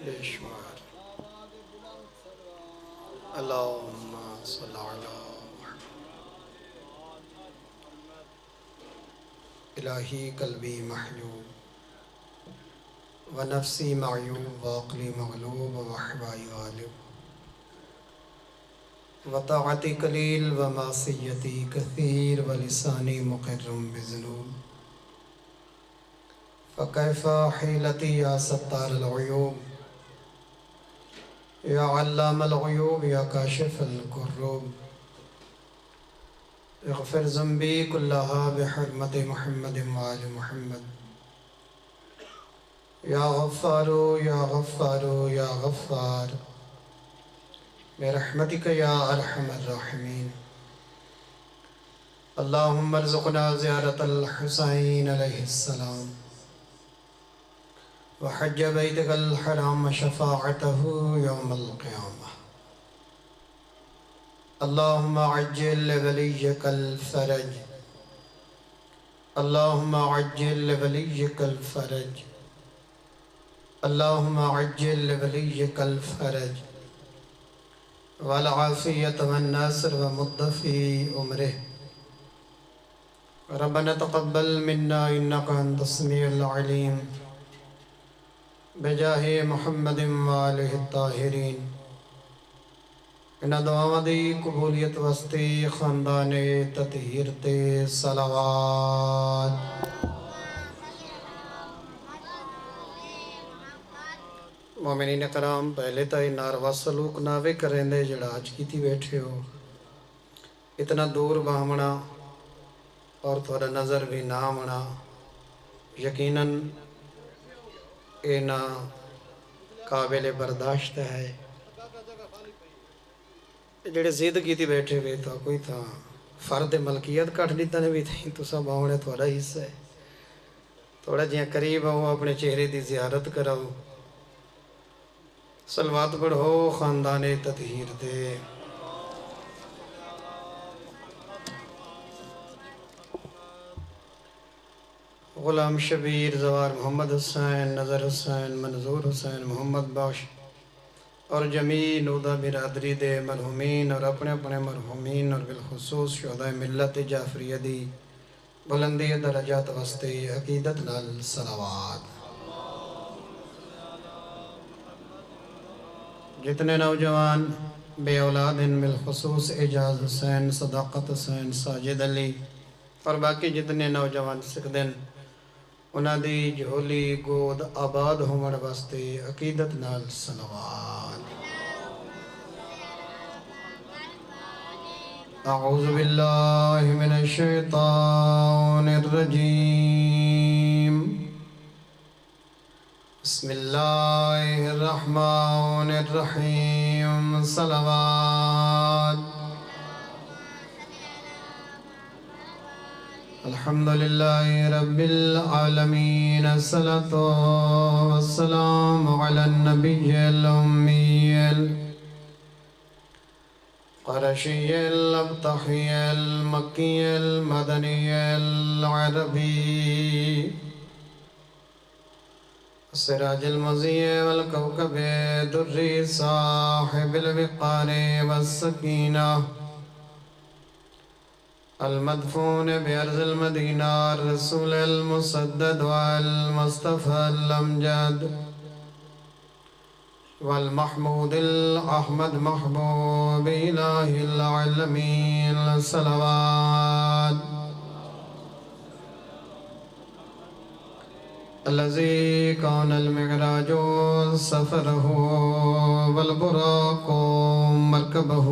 بے شمار اللہم صلی علی الہی قلبی محجوب ونفسی معیوب وعقلی مغلوب وحوائی غالب وطاعتی قلیل ومعصیتی کثیر ولسانی مقرم بذنوب فکیف حیلتی یا ستار العیوب یا علام الغیوب یا کاشف الکروب اغفر ذنبی کلہا بحرمت محمد وآل محمد یا غفار یا غفار یا غفار برحمتک یا ارحم الراحمین اللہم ارزقنا زیارت الحسین علیہ السلام وحج بیتک الحرام شفاعته یوم القیامہ اللہم عجل لولیک الفرج اللہم عجل لولیک الفرج اللہم عجل لولیک الفرج والعافیت والناصر ومد فی عمرہ ربنا تقبل منا انک انت السمیع العلیم بجاہ محمد وآلہ الطاہرین ان دعا دی قبولیت وستی خاندان تطہیر تے صلوات مومنین کرام پہلے تا ناروا سلوک ناوے کریں دے جڑا آج کی تھی بیٹھے ہو اتنا دور باہمنا اور تھوڑا نظر بھی نہ آمنا یقیناً اے نا قابل برداشت ہے جڑے زید کی تھی بیٹھے ہوئے تھا کوئی تھا فرد ملکیت کٹ دیتا نے بھی تھی تو سب آونے تھوڑا حصہ ہے تھوڑا جہاں قریب ہو اپنے چہرے دی زیارت کراؤ صلوات پڑھو خاندان تطہیر دے غلام شبیر زوار محمد حسین نظر حسین منظور حسین محمد باش اور جمیع نودہ برادری دے مرحومین اور اپنے اپنے مرحومین اور بالخصوص شہداء ملت جعفریہ دی بلندی درجات وسطی عقیدت نال صلوات جتنے نوجوان بے اولاد ان بالخصوص اعجاز حسین صداقت حسین ساجد علی اور باقی جتنے نوجوان سکدن انہاں دی جھولی گود آباد ہومڑ واسطے عقیدت نال صلوات اعوذ باللہ من الشیطان الرجیم بسم اللہ الرحمن الرحیم صلوات الحمدللہ رب العالمین الصلاة والسلام علی النبی الامی القرشی الابتحی المکی المدنی العربی السراج المضيء والكوكب الدري صاحب الوقار والسكينة المدفون بأرض المدينة الرسول المسدد والمصطفى الأمجد والمحمود الأحمد محبوب إله العالمين الصلوات الذي كان المعراج سفره والبراق مركبه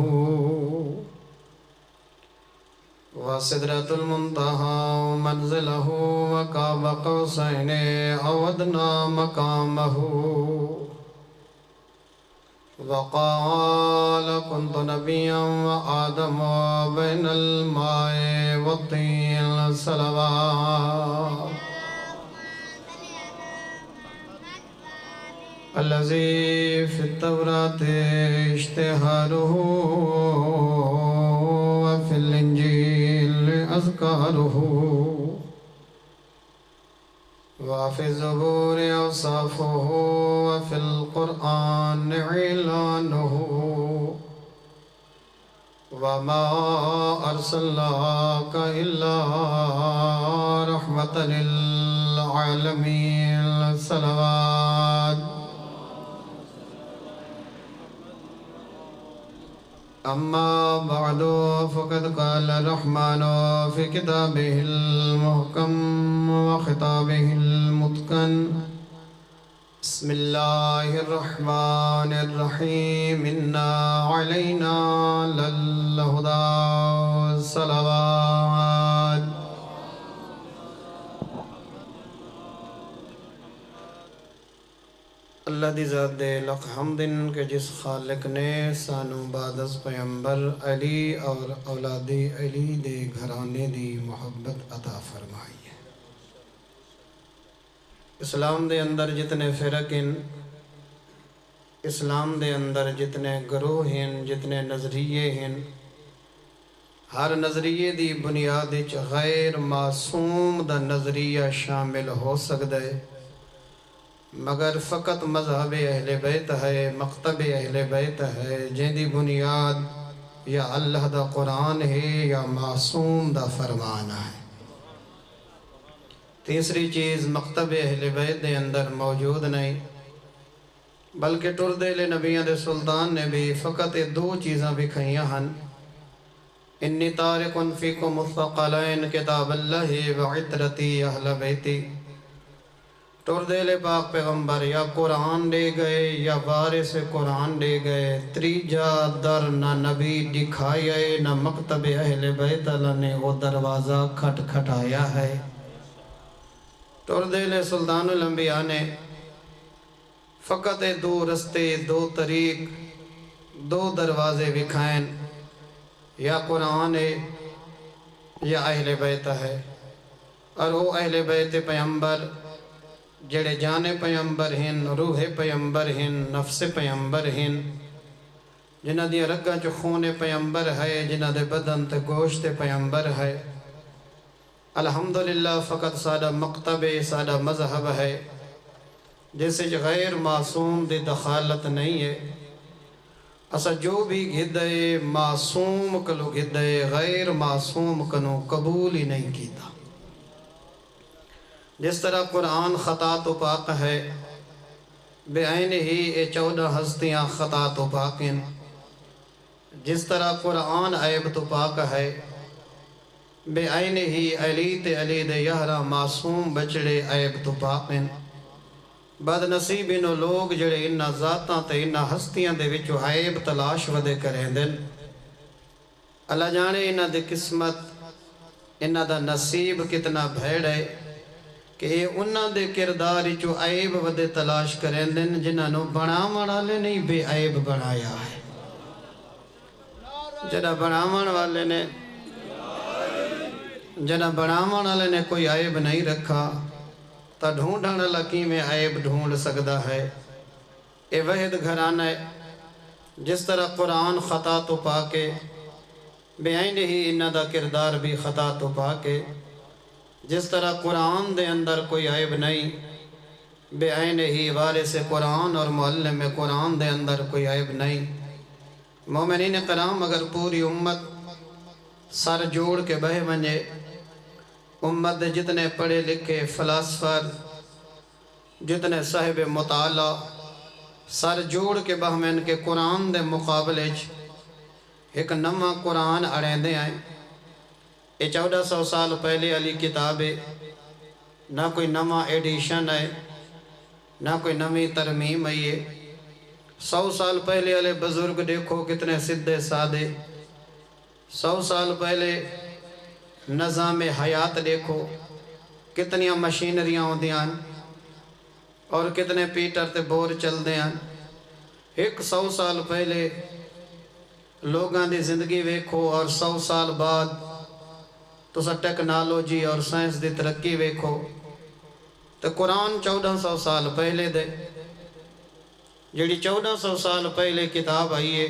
وسدرة المنتهى منزله وقاب قوسين أو أدنى مقامه وقال كنت نبيا وآدم بين الماء والطين صلوات الذي في التوراة اشتهاره وفي الإنجيل أذكاره وفي الزبور أوصافه وفي القرآن إعلانه وما أرسلناك إلا رحمة للعالمين صلوات. أما بعد فقد قال الرحمن في كتابه المحكم وخطابه المتقن بسم الله الرحمن الرحيم إنا علينا للهدى والصلوات. اللہ دی ذات دے لک حمدن کہ جس خالق نے سانو بعد از پیغمبر علی اور اولادی علی دے گھرانے دی محبت عطا فرمائی ہے. اسلام دے اندر جتنے فرق ہیں، اسلام دے اندر جتنے گروہ ہیں، جتنے نظریے ہیں، ہر نظریے دی بنیاد وچ غیر معصوم دا نظریہ شامل ہو سکتا ہے، مگر فقط مذہب اہل بیت ہے، مکتب اہل بیت ہے، جن دی بنیاد یا اللہ دا قرآن ہے یا معصوم دا فرمان ہے. تیسری چیز مکتب اہل بیت دے اندر موجود نہیں، بلکہ ٹردے لے نبیوں دے سلطان نے بھی فقط دو چیزاں بکھائیاں ہن. انی تارک فیکم الثقلین کتاب اللہ وعطرتی اہل بیتی. ٹردے لے پاک پیغمبر یا قرآن دے گئے یا وارث قرآن دے گئے. تریجا در نہ نبی دکھایا نہ مکتب اہل بیت اللہ نے وہ دروازہ کھٹ کھٹایا ہے. ٹردے لے سلطان الانبیاء نے فقط دو رستے، دو طریق، دو دروازے بکھائیں، یا قرآن ہے یا اہل بیت ہے. اور وہ اہل بیت پیغمبر جڑے جانے پیغمبر ہیں، روح پیغمبر ہیں، نفس پیغمبر ہیں، جنہ دی رگاں چ خون پیغمبر ہے، جنہ دے بدن تے گوشت پیغمبر ہے. الحمدللہ فقط سادہ مکتب سادہ مذہب ہے جیسے غیر معصوم دی دخالت نہیں ہے. اسا جو بھی گھدے معصوم کلو گھدے، غیر معصوم کنو قبول ہی نہیں کیتا. جس طرح قرآن خطا تو پاک ہے، بے عین ہی اے 14 ہستیاں خطا تو پاک ہیں. جس طرح قرآن عیب تو پاک ہے، بے عین ہی علی تے علی دے 11 معصوم بچڑے عیب تو پاک ہیں. بد نصیب انہوں لوگ جڑے انہا ذاتاں تے انہا ہستیاں دے وچو عیب تلاش ودے کریں دن. اللہ جانے انہا دے قسمت، انہا دا نصیب کتنا بھیڑ ہے کہ انہا دے کرداری چو عیب ودے تلاش کریں دن، جنہا نو بناون والے نہیں بے عیب بنایا ہے. جنہا بناون والے نے کوئی عیب نہیں رکھا تا ڈھونڈن لکی میں عیب ڈھونڈ سکتا ہے. اے وحد گھرانہ ہے. جس طرح قرآن خطا تو پاکے، بے عین ہی انہا دا کردار بھی خطا تو پاکے. جس طرح قرآن دے اندر کوئی عیب نہیں، بے عین ہی وارث قرآن اور معلم قرآن دے اندر کوئی عیب نہیں. مومنین کرام اگر پوری امت سر جوڑ کے بہ ونجے، امت دے جتنے پڑھے لکھے فلاسفر، جتنے صاحب مطالعہ سر جوڑ کے بہمن کے قرآن دے مقابلے ایک نمہ قرآن اڑیں دے آئیں. یہ 1400 سال پہلے علی کتاب ہے، نہ کوئی نمہ ایڈیشن ہے، نہ کوئی نمی ترمیم ہے. 100 سال پہلے علی بزرگ دیکھو کتنے سدھے سادے. 100 سال پہلے نظام حیات دیکھو کتنیاں مشینریاں ہوں دیاں اور کتنے پیٹر تے بور چل دیاں. 100 سال پہلے لوگاں دی زندگی ویکھو اور 100 سال بعد تو سا ٹیکنالوجی اور سائنس دی ترقی ویکھو. تو قرآن 1400 سال پہلے دے جڑی 1400 سال پہلے کتاب آئی ہے،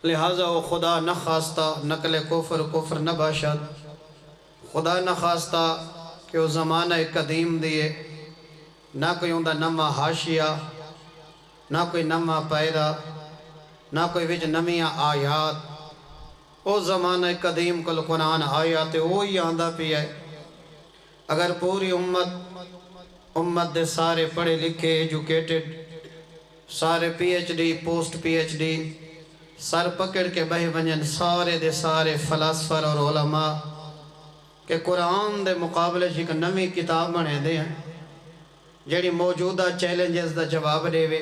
لہٰذا وہ خدا نہ خواستہ نقل کفر نہ باشد. خدا نہ خواستہ کہ وہ زمانہ قدیم دیے نہ کوئی اندر نما حاشیہ، نہ کوئی نما پیرا، نہ کوئی وچ نمیاں آیات۔ او زمانہ قدیم کل قرآن آیات وہی آندہ پی ہے۔ اگر پوری امت دے سارے پڑھے لکھے ایجوکیٹڈ، سارے P H D post P H D سر پکڑ کے بہ ونجن سارے دے سارے فلاسفر اور علماء کہ قرآن دے مقابلے ایک نمی کتاب بنے دے ہیں جڑی موجودہ چیلنجز دا جواب دے وے،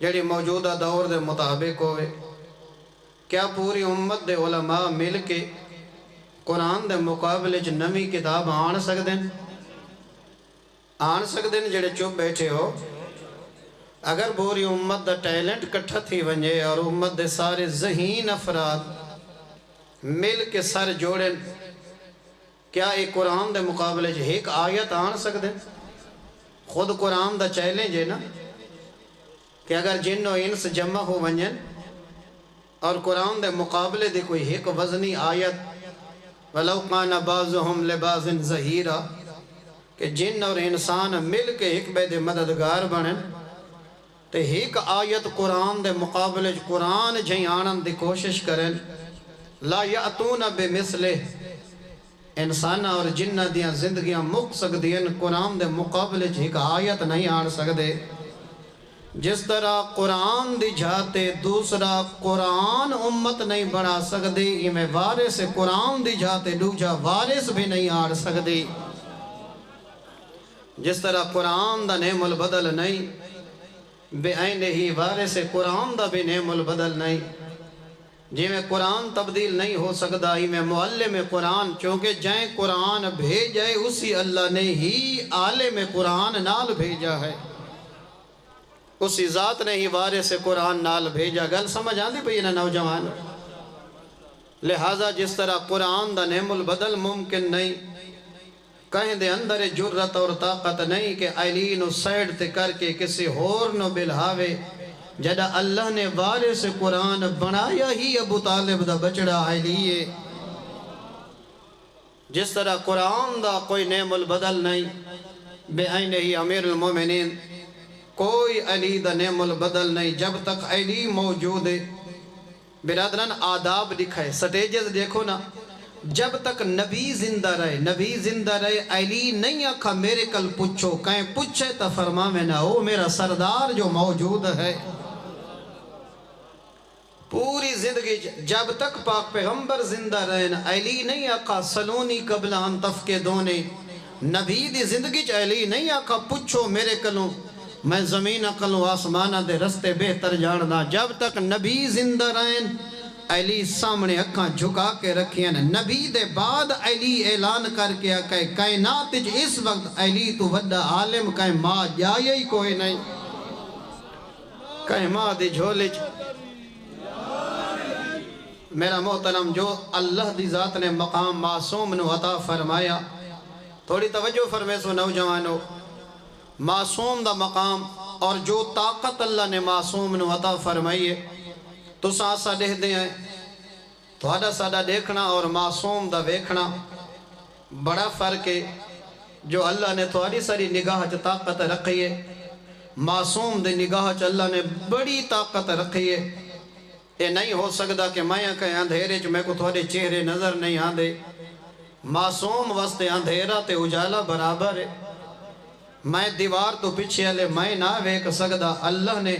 جڑی موجودہ دور دے مطابق ہوئے، کیا پوری امت دے علماء مل کے قرآن دے مقابلے چ نمی کتاب آن سکتے ہیں جڑے چپ بیٹھے ہو؟ اگر پوری امت دا ٹیلنٹ کٹھا تھی ونجے اور امت دے سارے ذہین افراد مل کے سر جوڑیں، کیا ایک قرآن دے مقابلے چ ایک آیت آن سکتے ہیں؟ خود قرآن دا چیلنج ہے نا کہ اگر جن و انس جمع ہو ونجن اور قرآن دے مقابلے دے کوئی ایک وزنی آیت وَلَوْ قَانَ بَعْضُهُمْ لِبَعْضٍ ظَهِيرًا کہ جن اور انسان مل کے ایک بے دے مددگار بنیں تو ایک آیت قرآن دے مقابلے قرآن جہیں آنن دی کوشش کریں، لا یأتون بمثلہ، انسان اور جنہ دیاں زندگیاں مک سکدیں، قرآن دے مقابلے ایک آیت نہیں آن سکدے۔ جس طرح قرآن دی جاتے دوسرا قرآن امت نہیں بنا سکدی، میں وارث قرآن دی جاتے دوجا وارث بھی نہیں آن سکدی۔ جس طرح قرآن دا نعم البدل نہیں، بے آئین ہی وارث قرآن دا بھی نعم البدل نہیں۔ جی میں قرآن تبدیل نہیں ہو سکتا، ہی میں معلم قرآن چونکہ جائیں قرآن بھیجائے اسی اللہ نے ہی عالم قرآن نال بھیجا ہے، اسی ذات نے ہی وارث قرآن نال بھیجا۔ گل سمجھ آندی پئی نا نوجوان؟ لہٰذا جس طرح قرآن دا نعم البدل ممکن نہیں، کہیں دے اندر جرت اور طاقت نہیں کہ علی نو سائڈ تے کر کے کسی ہور نو بلہاوے، جدہ اللہ نے وارث قرآن بنایا ہی ابو طالب دا بچڑا علی ہے۔ جس طرح قرآن دا کوئی نعم البدل نہیں، بے آئین ہی امیر المومنین کوئی علی دا نعم البدل نہیں جب تک علی موجود ہے۔ برادران آداب دکھائے، سٹیجز دیکھو نا، جب تک نبی زندہ رہے علی نہیں آکھا میرے کل پوچھو، کہیں پوچھے تا فرما میں نہ ہو میرا سردار جو موجود ہے۔ پوری زندگی جب تک پاک پیغمبر زندہ رہے علی نہیں آکھا سلونی قبل ان تفقدونی، نبی دی زندگی علی نہیں آکھا پوچھو میرے کلوں میں زمین کلوں آسمانہ دے رستے بہتر جاننا۔ جب تک نبی زندہ رہیں علی سامنے اکھاں جھکا کے رکھیں، نبی دے بعد علی اعلان کر کے کہ کائنات اس وقت علی تو وڈا عالم کہیں ماں جائے ہی کوئی نہیں، کہیں ماں دی جھولج۔ میرا محترم جو اللہ دی ذات نے مقام معصوم نو عطا فرمایا، تھوڑی توجہ فرمے سو نوجوانو، معصوم دا مقام اور جو طاقت اللہ نے معصوم نو عطا فرمائیے، تو ساسا دیکھ دیں ہیں تھوڑا سادہ دیکھنا اور معصوم دا ویکھنا بڑا فرق ہے۔ جو اللہ نے تھوڑی ساری نگاہ چ طاقت رکھی ہے، معصوم دے نگاہ چ اللہ نے بڑی طاقت رکھی ہے۔ یہ نہیں ہو سکتا کہ میں کہیں اندھیرے چ میں کو تھوڑے چہرے نظر نہیں آندے، معصوم واسطے اندھیرا تے اجالا برابر ہے۔ میں دیوار تو پیچھے والے میں نہ ویکھ سکدا، اللہ نے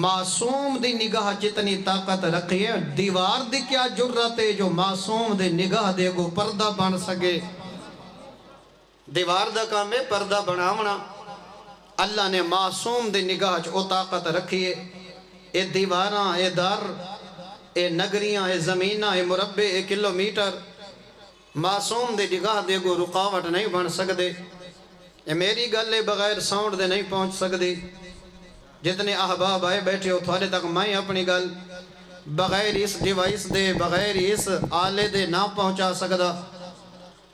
معصوم دی نگاہ جتنی طاقت رکھی ہے، دیوار دی کیا جرت ہے جو معصوم دی نگاہ دے گو پردہ بن سکے۔ دیوار دا کام ہے پردہ بناونا، اللہ نے معصوم دی نگاہ چ او طاقت رکھی ہے۔ اے دیواراں، اے در، اے نگریاں، اے زمیناں، اے مربع، اے کلومیٹر معصوم دی نگاہ دے گو رکاوٹ نہیں بن سکدے۔ یہ میری گلے بغیر ساؤنڈ دے نہیں پہنچ سکدی۔ جتنے احباب آئے بیٹھے ہو تھوڑے تک میں اپنی گل بغیر اس ڈیوائس دے بغیر اس آلے دے نہ پہنچا سکدا۔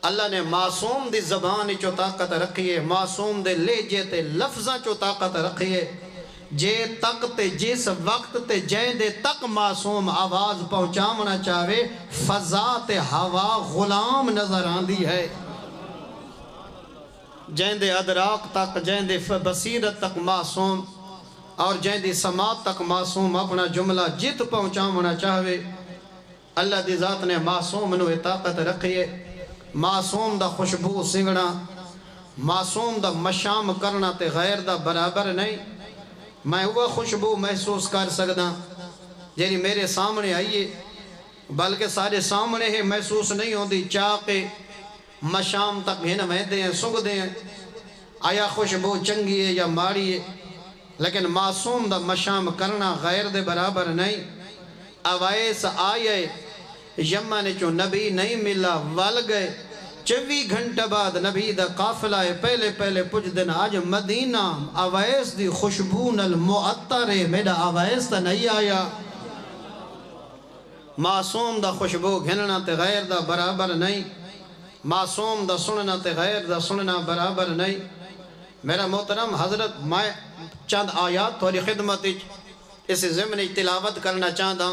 اللہ نے معصوم دی زبان چو طاقت رکھی ہے، معصوم دے لہجے تے لفظاں چو طاقت رکھی ہے۔ جے تک تے جس وقت تے جے دے تک معصوم آواز پہنچامنا چاہے، فضا تے ہوا غلام نظر آندی ہے۔ جہندے ادراک تک، جہندے بصیرت تک معصوم اور جہندی سماعت تک معصوم اپنا جملہ جت پہنچاونا چاہوے، اللہ دی ذات نے معصوم نو طاقت رکھیے۔ معصوم دا خوشبو سنگنا، معصوم دا مشام کرنا تے غیر دا برابر نہیں۔ میں وہ خوشبو محسوس کر سکتا جیری میرے سامنے آئیے، بلکہ سارے سامنے ہی محسوس نہیں ہوندی، چاقے مشام تک ہن مہدے ہیں، سنگ دے ہیں، آیا خوشبو چنگی ہے یا ماڑی ہے، لیکن معصوم دا مشام کرنا غیر دے برابر نہیں۔ اوائس آئے یمن چو نبی نہیں ملا، ول گئے 24 گھنٹہ بعد نبی دا قافلہ ہے، پہلے پہلے پچھ دن آج مدینہ اوائس دی خوشبون المعطر ہے، میرا اوائس تا نہیں آیا۔ معصوم دا خوشبو گھننا تے غیر دا برابر نہیں، معصوم دا سننا تے غیر دا سننا برابر نہیں۔ میرا محترم حضرت، میں چند آیات تھوڑی خدمت اس ضمن تلاوت کرنا چاہتا،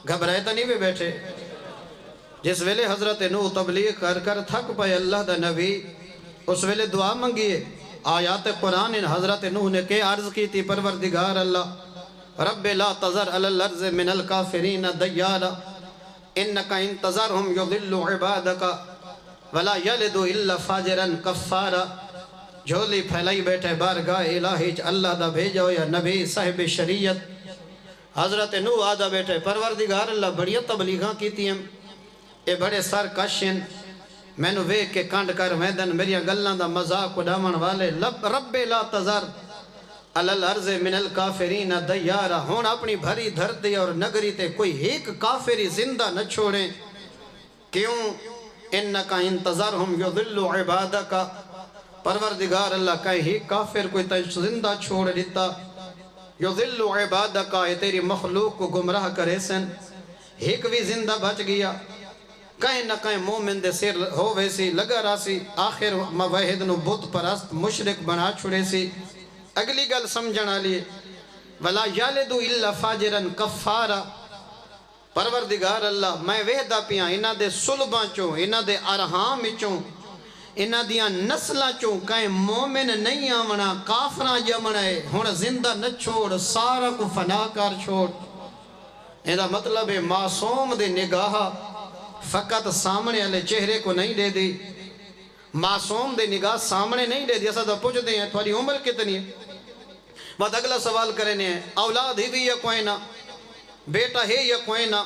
گھبرائے تا نہیں بھی بیٹھے۔ جس ویلے حضرت نوح تبلیغ کر کر تھک پائے اللہ دا نبی، اس ویلے دعا منگیے۔ آیات قرآن حضرت نوح نے کہ عرض کی تھی، پروردگار اللہ رب لا تذر علی الارض من الکافرین دیارا انکا انتظرہم یضل عبادکا ولا یلد الا فاجرا کفارا۔ جھولی پھیلائی بیٹھے بارگاہ الہی اللہ دا بھیجو یا نبی صاحب شریعت۔ حضرت نوح آدھا بیٹھے، پروردگار اللہ بڑی تبلیغاں کیتی ہیں، اے بڑے سر کشن، میں نو ویک کے کانڈ کر میدن میری گلان دا مذاق اڑامن والے، رب لا تذر علی الارض من الکافرین دیارا۔ ہون اپنی بھری دھرتی اور نگری تے کوئی ایک کافری زندہ نہ چھوڑیں، کیوں؟ انکا انتظرہم یضل عبادکا، پروردگار اللہ کہیں ہی کافر کوئی زندہ چھوڑ دیتا، یضل عبادکا، اے تیری مخلوق کو گمراہ کرے سن، ایک بھی زندہ بچ گیا، کہیں نہ کہیں مومن دے سر ہو ویسی لگا راسی، آخر موحد نو بت پرست مشرک بنا چھوڑے سی۔ اگلی گل سمجھنا لیے، وَلَا يَلِدُ إِلَّا فَاجِرًا كَفَّارًا، پروردگار اللہ میں وحدہ پیاں انہاں دے صلباں چوں، انہاں دے ارحام چوں، انہاں دیاں نسلاں چوں کہیں مومن نہیں آمنا، کافراں جمنا ہے، ہون زندہ نہ چھوڑ، سارا کو فنا کر چھوڑ۔ ایدہ مطلب ہے معصوم دے نگاہ فقط سامنے والے چہرے کو نہیں دے دی، معصوم دے نگاہ سامنے نہیں دے دی۔ ایسا تو پوچھ دیں تھوڑی عمر کتنی ہے؟ بات اگلا سوال کرنے ہیں، اولاد ہی بھی یا کوئی نہ، بیٹا ہے یا کوئی نہ،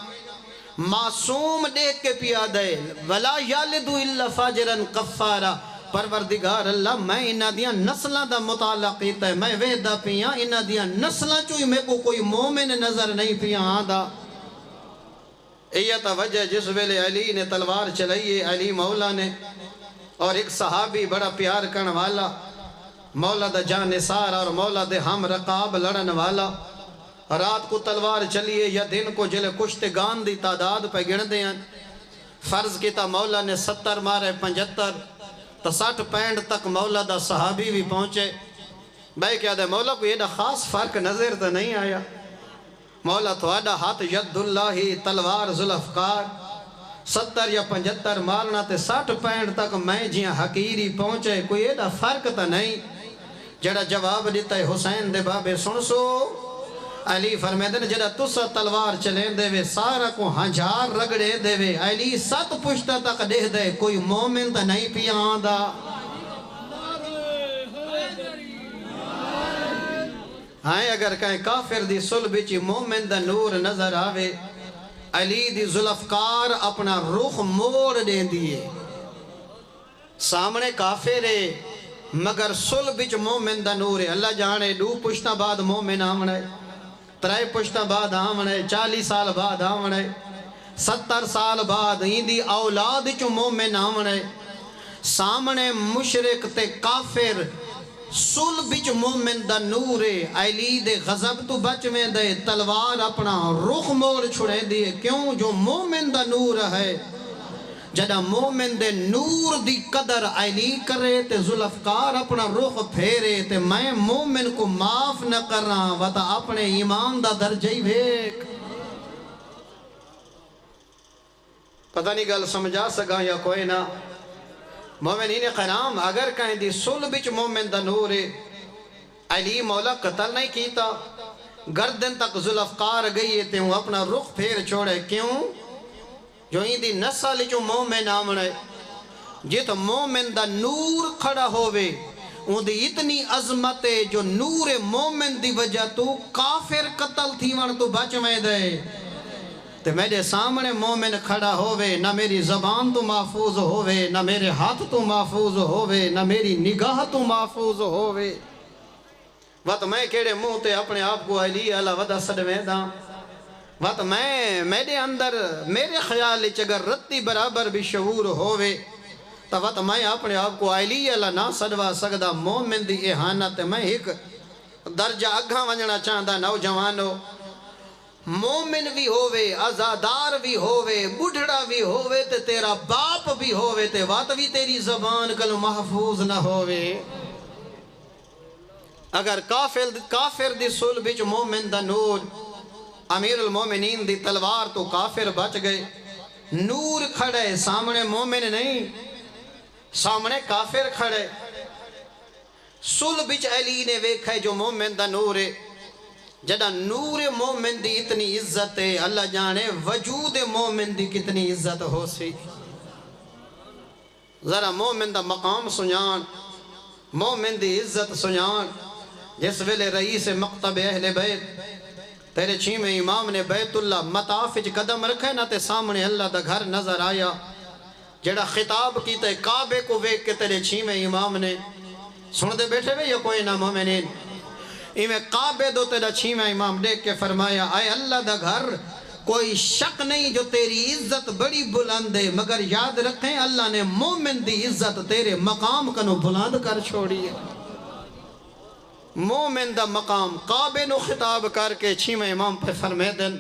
معصوم دیکھ کے پیادہ ہے، وَلَا يَلِدُ إِلَّا فَاجِرًا كَفَّارًا، پروردگار اللہ میں انہاں دیاں نسلہ دا مطالعہ کیتا ہے، میں وحدہ پیاں انہاں دیاں نسلہ چوئی میں کو کوئی مومن نظر نہیں پیاں آدھا۔ ایتا وجہ جس ویلے علی نے تلوار چلائیے، علی مولا نے، اور ایک صحابی بڑا پیار کرن والا، مولا دا جان نثار اور مولا دے ہم رقاب لڑن والا، رات کو تلوار چلیے یا دن کو جلے کشتے گان دی تعداد پہ گن دیں، فرض کیتا مولا نے 70 مارے 75 تو 60-65 تک مولا دا صحابی بھی پہنچے۔ بھائی کیا دے مولا کو یہ دا خاص فرق نظر تو نہیں آیا، مولا تھوڑا ہاتھ ید اللہ تلوار ذوالفقار 70 یا 75 مارنا تے 60-65 تک میں جیاں حقیری پہنچے، کوئی یہ دا فرق تو نہیں۔ جڑا جواب دیتا ہے حسین دے بابے سن سو، علی فرمیدن جڑا تسا تلوار چلیں دے وے سارا کو ہنجار رگڑے دے وے، علی 7 پشتہ تک دے دے کوئی مومن تا نہیں پیان دا۔ ہائیں اگر کہیں کافر دی صلب چی مومن دا نور نظر آوے، علی دی ذوالفقار اپنا رخ موڑ دے دیئے، سامنے کافر ہے مگر صلب چی مومن دا نور ہے۔ اللہ جانے 2 پشتہ بعد مومن آمنے، 3 پشتہ بعد آمنے، 40 سال بعد آمنے، 70 سال بعد ایندی اولاد چو مومن آمنے، سامنے مشرک تے کافر صلب چ مومن دا نور ہے۔ علی دے غضب تو بچ میں دے تلوار اپنا رخ موڑ چھڑے دیئے، کیوں؟ جو مومن دا نور ہے، جدہ مومن دے نور دی قدر علی کرے تے ذوالفقار اپنا رخ پھیرے تے میں مومن کو معاف نہ کر رہا وطا اپنے ایمان دا درجہ ہی بھیک۔ پتہ نہیں گل سمجھا سکا یا کوئی نہ، مومنین کرام اگر کہیں دی صلح بچ مومن دا نور ہے علی مولا قتل نہیں کیتا گردن تک ذوالفقار گئی تے وہ اپنا رخ پھیر چھوڑے کیوں جو ہی دی نسل جو مومن آمنے جت مومن دا نور کھڑا ہوئے ان دی اتنی عظمت ہے جو نور مومن دی وجہ تو کافر قتل تھی ون تو بچ میں دے تے میرے سامنے مومن کھڑا ہوئے نہ میری زبان تو محفوظ ہوئے نہ میرے ہاتھ تو محفوظ ہوئے نہ میری نگاہ تو محفوظ ہوئے وقت میں کیڑے منہ تے اپنے آپ کو علی اللہ ودا صدمے دا وقت میں میرے اندر میرے خیال اگر رتی برابر بھی شعور ہوئے تو وقت میں اپنے آپ کو علی اللہ نہ صدوا سکدا مومن دی احانت میں ایک درجہ اگھاں ونجنا چاہتا نوجوانو مومن بھی ہوئے ازادار بھی ہوئے بڑھڑا بھی ہوئے تے تیرا باپ بھی ہوئے تے وقت بھی تیری زبان کلو محفوظ نہ ہوئے اگر کافر دی صلح بچ مومن دا نور امیر المومنین دی تلوار تو کافر بچ گئے نور کھڑے سامنے مومن نہیں سامنے کافر کھڑے صلح بچ علی نے ویکھے جو مومن دا نور ہے جڑا نور مومن دی اتنی عزت ہے اللہ جانے وجود مومن دی کتنی عزت ہو سی ذرا مومن دا مقام سنجان مومن دی عزت سنجان جس ویلے رئیس مکتب اہل بیت تیرے چھیمیں امام نے بیت اللہ مطافج قدم رکھے نہ تے سامنے اللہ دا گھر نظر آیا جڑا خطاب کی تے کعبے کو ویک کے تیرے چھیمیں امام نے سن دے بیٹھے ہوئے یا کوئی نہ مومنین ایمیں کعبے دو تیرا چھیمیں امام دیکھ کے فرمایا اے اللہ دا گھر کوئی شک نہیں جو تیری عزت بڑی بلند ہے مگر یاد رکھیں اللہ نے مومن دی عزت تیرے مقام کنو بلند کر چھوڑی ہے مومن دا مقام کعبے نو خطاب کر کے چھیمیں امام پہ فرمائے دن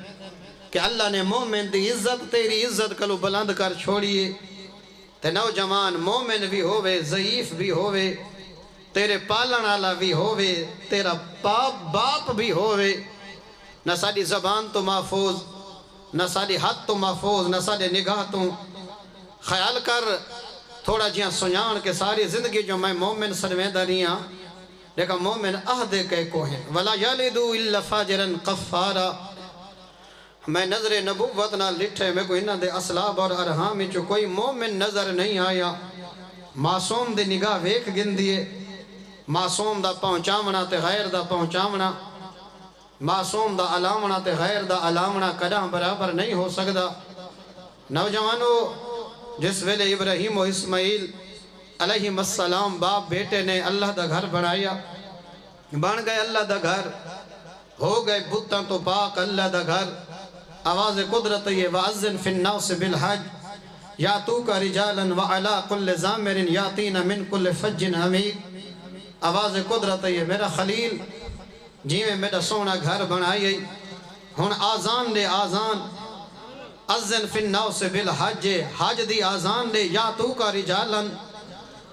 کہ اللہ نے مومن دی عزت تیری عزت کنو بلند کر چھوڑی ہے تے نوجوان مومن بھی ہوئے ضعیف بھی ہوئے تیرے پالن والا بھی ہوئے تیرا باپ بھی ہوئے نہ ساری زبان تو محفوظ نہ ساری ہاتھ تو محفوظ نہ ساری نگاہ تو خیال کر تھوڑا جیاں سنجان کے ساری زندگی جو میں مومن سنویدہ رہی ہاں لیکن مومن عہدے کے کو ہیں وَلَا يَلِدُوا إِلَّا فَاجِرًا قَفَّارًا میں نظر نبوت نہ لٹھے میں کوئی نہ دے اسلاب اور ارحام چو کوئی مومن نظر نہیں آیا معصوم دے نگاہ ویک گن دیے معصوم دا پہنچامنا تے غیر دا پہنچامنا معصوم دا علامنا تے غیر دا علامنا کداں برابر نہیں ہو سکدا نوجوانو جس ویلے ابراہیم و اسماعیل علیہ السلام باپ بیٹے نے اللہ دا گھر بنایا بن گئے اللہ دا گھر ہو گئے بتاں تو پاک اللہ دا گھر آواز قدرت یہ وَأَذِّن فِي النَّاسِ بِالْحَجِّ يَأْتُوكَ رِجَالًا وَعَلَىٰ كُلِّ ضَامِرٍ يَأْتِينَ مِنْ كُلِّ فَجٍّ عَمِيقٍ آواز قدرت یہ میرا خلیل جی میں میرا سونا گھر بنائی ہن آزان دے آزان اذن فی الناس بالحج حج دی آزان دے یا تو کا رجالن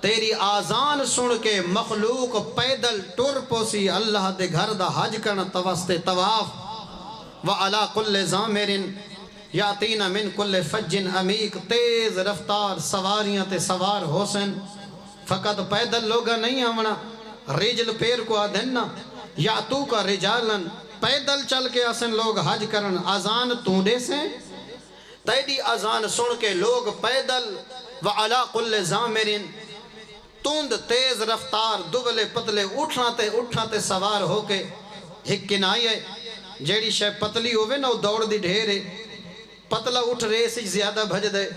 تیری آزان سن کے مخلوق پیدل ٹر پوسی اللہ دے گھر دا حج کرنا توستے طواف وعلا کل زامرن یاتین من کل فجن عمیق تیز رفتار سواریاں تے سوار حسن فقط پیدل لوگا نہیں آمنا رجل پیر کو آدھننا یا تو کا رجالن پیدل چل کے آسن لوگ حج کرن آزان توندے سے تیری آزان سن کے لوگ پیدل وعلا کل زامرن توند تیز رفتار دبلے پتلے اٹھنا تے سوار ہو کے ایک کنائی ہے جیڑی شے پتلی ہوئے نا دوڑ دی ڈھیرے پتلا اٹھ ریس زیادہ بھج دے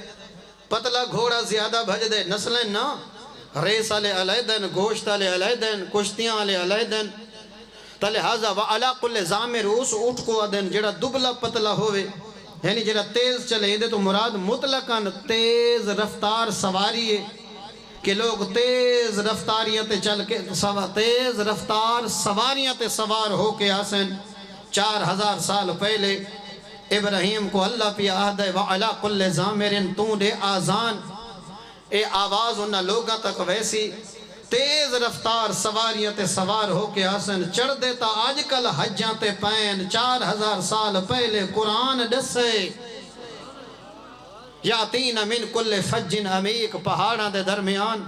پتلا گھوڑا زیادہ بھج دے نسلیں نا ریس آلے علیدن گوشت آلے علیدن کشتیاں آلے علیدن لہذا وَعَلَىٰ كُلِّ زَامِرٍ اس اٹھ کو آدن جڑا دبلا پتلا ہوئے یعنی جڑا تیز چلے دے تو مراد مطلقاً تیز رفتار سواری ہے کہ لوگ تیز رفتاریاں تے چل کے تیز رفتار سواریاں تے سوار ہو کے آسن 4000 سال پہلے ابراہیم کو اللہ پہ عہد ہے وَعَلَىٰ كُلِّ زَامِرٍ تو دے آزان اے آواز انہا لوگاں تک ویسی تیز رفتار سواریاں تے سوار ہو کے آسن چڑھ دیتا آج کل حجاں تے پین 4000 سال پہلے قرآن دسے یاتین من کل فج عمیق پہاڑاں دے درمیان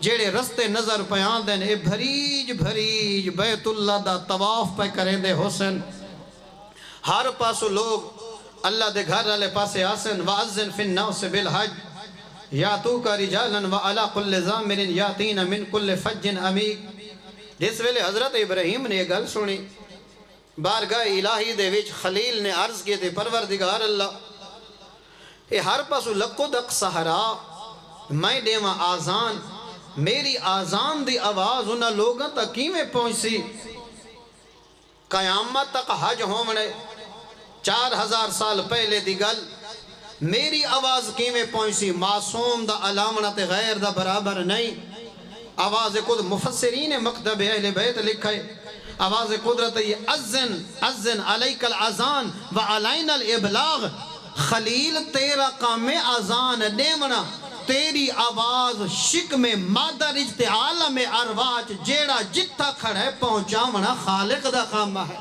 جیڑے رستے نظر پیان دین اے بھریج بھریج بیت اللہ دا طواف پہ کریں دے حسن ہر پاسو لوگ اللہ دے گھر والے پاسے آسن وَأَذِّن فِي النَّاسِ بِالْحَجِّ یَأْتُوکَ رِجَالًا وَعَلَىٰ كُلِّ ضَامِرٍ یَأْتِینَ مِنْ كُلِّ فَجٍّ عَمِیقٍ جس ویلے حضرت ابراہیم نے یہ گل سنی بارگاہ الہی دے وچ خلیل نے عرض کیے تھے پروردگار اللہ اے ہر پاسو لکو دک سہرا میں دیواں آزان میری آزان دی آواز انہاں لوگاں تک کیویں پہنچی قیامت تک حج ہومنے 4000 سال پہلے دی گل میری آواز کیویں پہنچی معصوم دا علامت غیر دا برابر نہیں آواز خود مفسرین مکتب اہل بیت لکھے آواز قدرت یہ اذن علیک الازان وعلین الابلاغ خلیل تیرا کام آزان دیونا تیری آواز شکم مادر اجتعالم ارواج جیڑا جتھا کھڑے پہنچاونا خالق دا کام ہے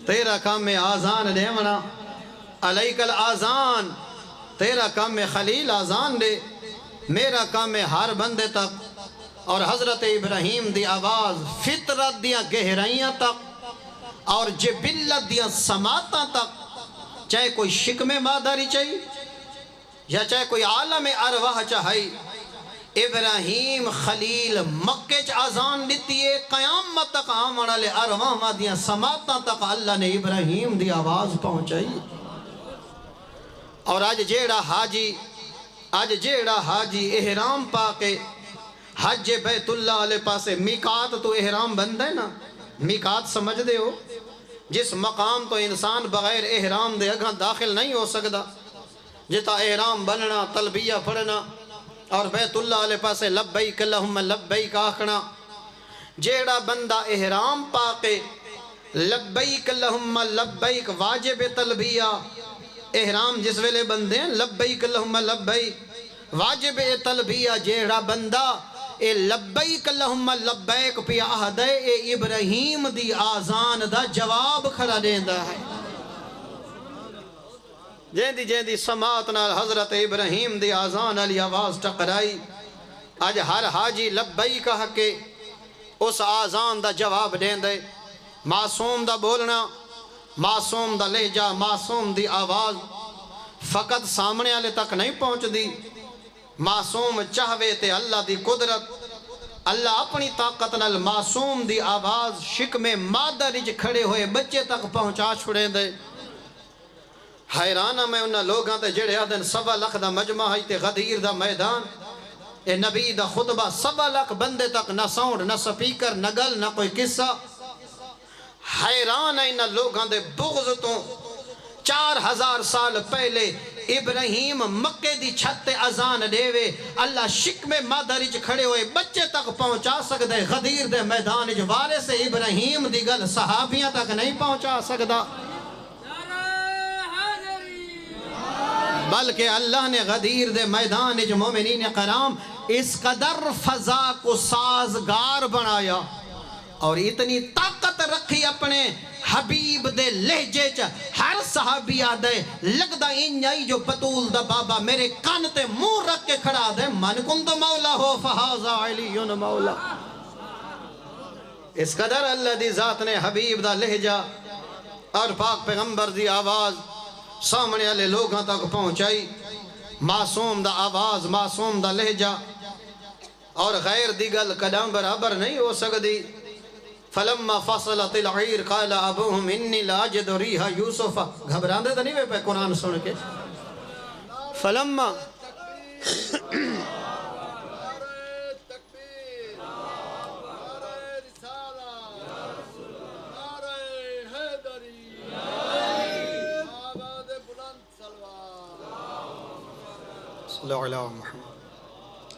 تیرا کام آزان دیونا علیک الازان تیرا کام خلیل آزان دے میرا کام ہر بندے تک اور حضرت ابراہیم دی آواز فطرت دیا گہرائیاں تک اور جبلت دیا سماعتاں تک چاہے کوئی شکم ماداری چاہیے یا چاہے کوئی عالم ارواح چاہیے ابراہیم خلیل مکہ چ آزان لیتی ہے قیامت تک آمن لے ارواح دیا سماعتاں تک اللہ نے ابراہیم دی آواز پہنچائی اور آج جیڑا حاجی احرام پاکے حج بیت اللہ علیہ پاسے میقات تو احرام بندے نا میقات سمجھ دے ہو جس مقام تو انسان بغیر احرام دے اگاں داخل نہیں ہو سکتا جتا احرام بننا تلبیہ پڑھنا اور بیت اللہ علیہ پاسے لبیک اللہم لبیک آکھنا جیڑا بندہ احرام پاکے لبیک اللہم لبیک واجب تلبیہ احرام جس ویلے بندے ہیں لبیک اللہم لبیک واجب تلبیہ جیڑا بندہ اے لبیک اللہم لبیک پی آہدے اے ابراہیم دی آزان دا جواب کھڑا دیندہ ہے جیندی سماعت نال حضرت ابراہیم دی آزان علی آواز ٹکرائی آج ہر حاجی لبیک کے اس آزان دا جواب دیندے معصوم دا بولنا معصوم دا لہجہ معصوم دی آواز فقط سامنے آلے تک نہیں پہنچ دی معصوم چاہوے تے اللہ دی قدرت اللہ اپنی طاقت نال معصوم دی آواز شکم مادرج کھڑے ہوئے بچے تک پہنچا چھڑے دے حیرانہ میں انہاں لوگاں تے جڑے آدن 1.25 لاکھ دا مجمع ہے تے غدیر دا میدان اے نبی دا خطبہ 1.25 لاکھ بندے تک نہ ساؤنڈ نہ سپیکر نہ گل نہ کوئی قصہ حیران ہے انہاں لوگاں دے بغض تو 4000 سال پہلے ابراہیم مکہ دی چھت اذان دیوے اللہ شکم مادرج کھڑے ہوئے بچے تک پہنچا سکتے غدیر دے میدان جوارے سے ابراہیم دی گل صحابیاں تک نہیں پہنچا سکتا بلکہ اللہ نے غدیر دے میدان مومنین کرام اس قدر فضا کو سازگار بنایا اور اتنی طاقت رکھی اپنے حبیب دے لہجے چا ہر صحابی آدھے لگدہ انجائی جو بطول دا بابا میرے کان تے منہ رکھ کے کھڑا دے من کن تو مولا ہو فہازا علیون مولا اس قدر اللہ دی ذات نے حبیب دا لہجہ اور پاک پیغمبر دی آواز سامنے والے لوگاں تک پہنچائی معصوم دا آواز معصوم دا لہجہ اور غیر دی گل قدم برابر نہیں ہو سکتی فلما فصلت العیر قال ابوہم انی لاجد ریحا یوسف گھبران دے تا نہیں پہ قرآن سن کے فلما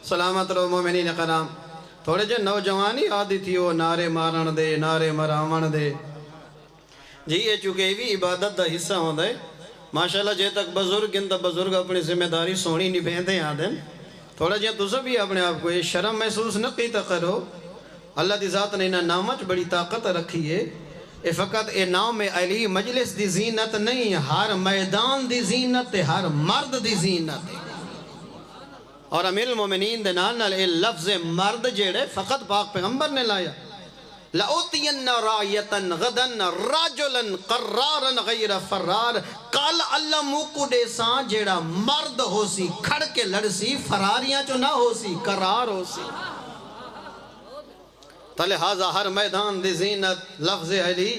سلامت رو مومنین کرام تھوڑے جو نوجوانی آدھی تھی وہ نعرے مارن دے نعرے مراون دے جی یہ چونکہ بھی عبادت دا حصہ ہوں دے ماشاءاللہ جے تک بزرگ ان تا بزرگ اپنی ذمہ داری سونی نہیں بہندے آدھیں تھوڑا جے تُسا بھی اپنے آپ کو یہ شرم محسوس نہ کی تا کرو اللہ دی ذات نے انہاں نامچ بڑی طاقت رکھی ہے اے فقط اے نام علی مجلس دی زینت نہیں، ہر میدان دی زینت ہے، ہر مرد دی زینت ہے۔ اور امیر المومنین دے نال اے لفظ مرد جیڑے فقط پاک پیغمبر نے لایا۔ لَأُوتِيَنَّ رَائِيَةً غَدًا رَجُلًا قَرَّارًا غَيْرَ فَرَّارٍ، کل اللہ موکو دے سان جیڑا مرد ہو سی، کھڑ کے لڑ سی، فراریاں چو نہ ہو سی، قرار ہو سی۔ لہذا ہر میدان دی زینت لفظ علی،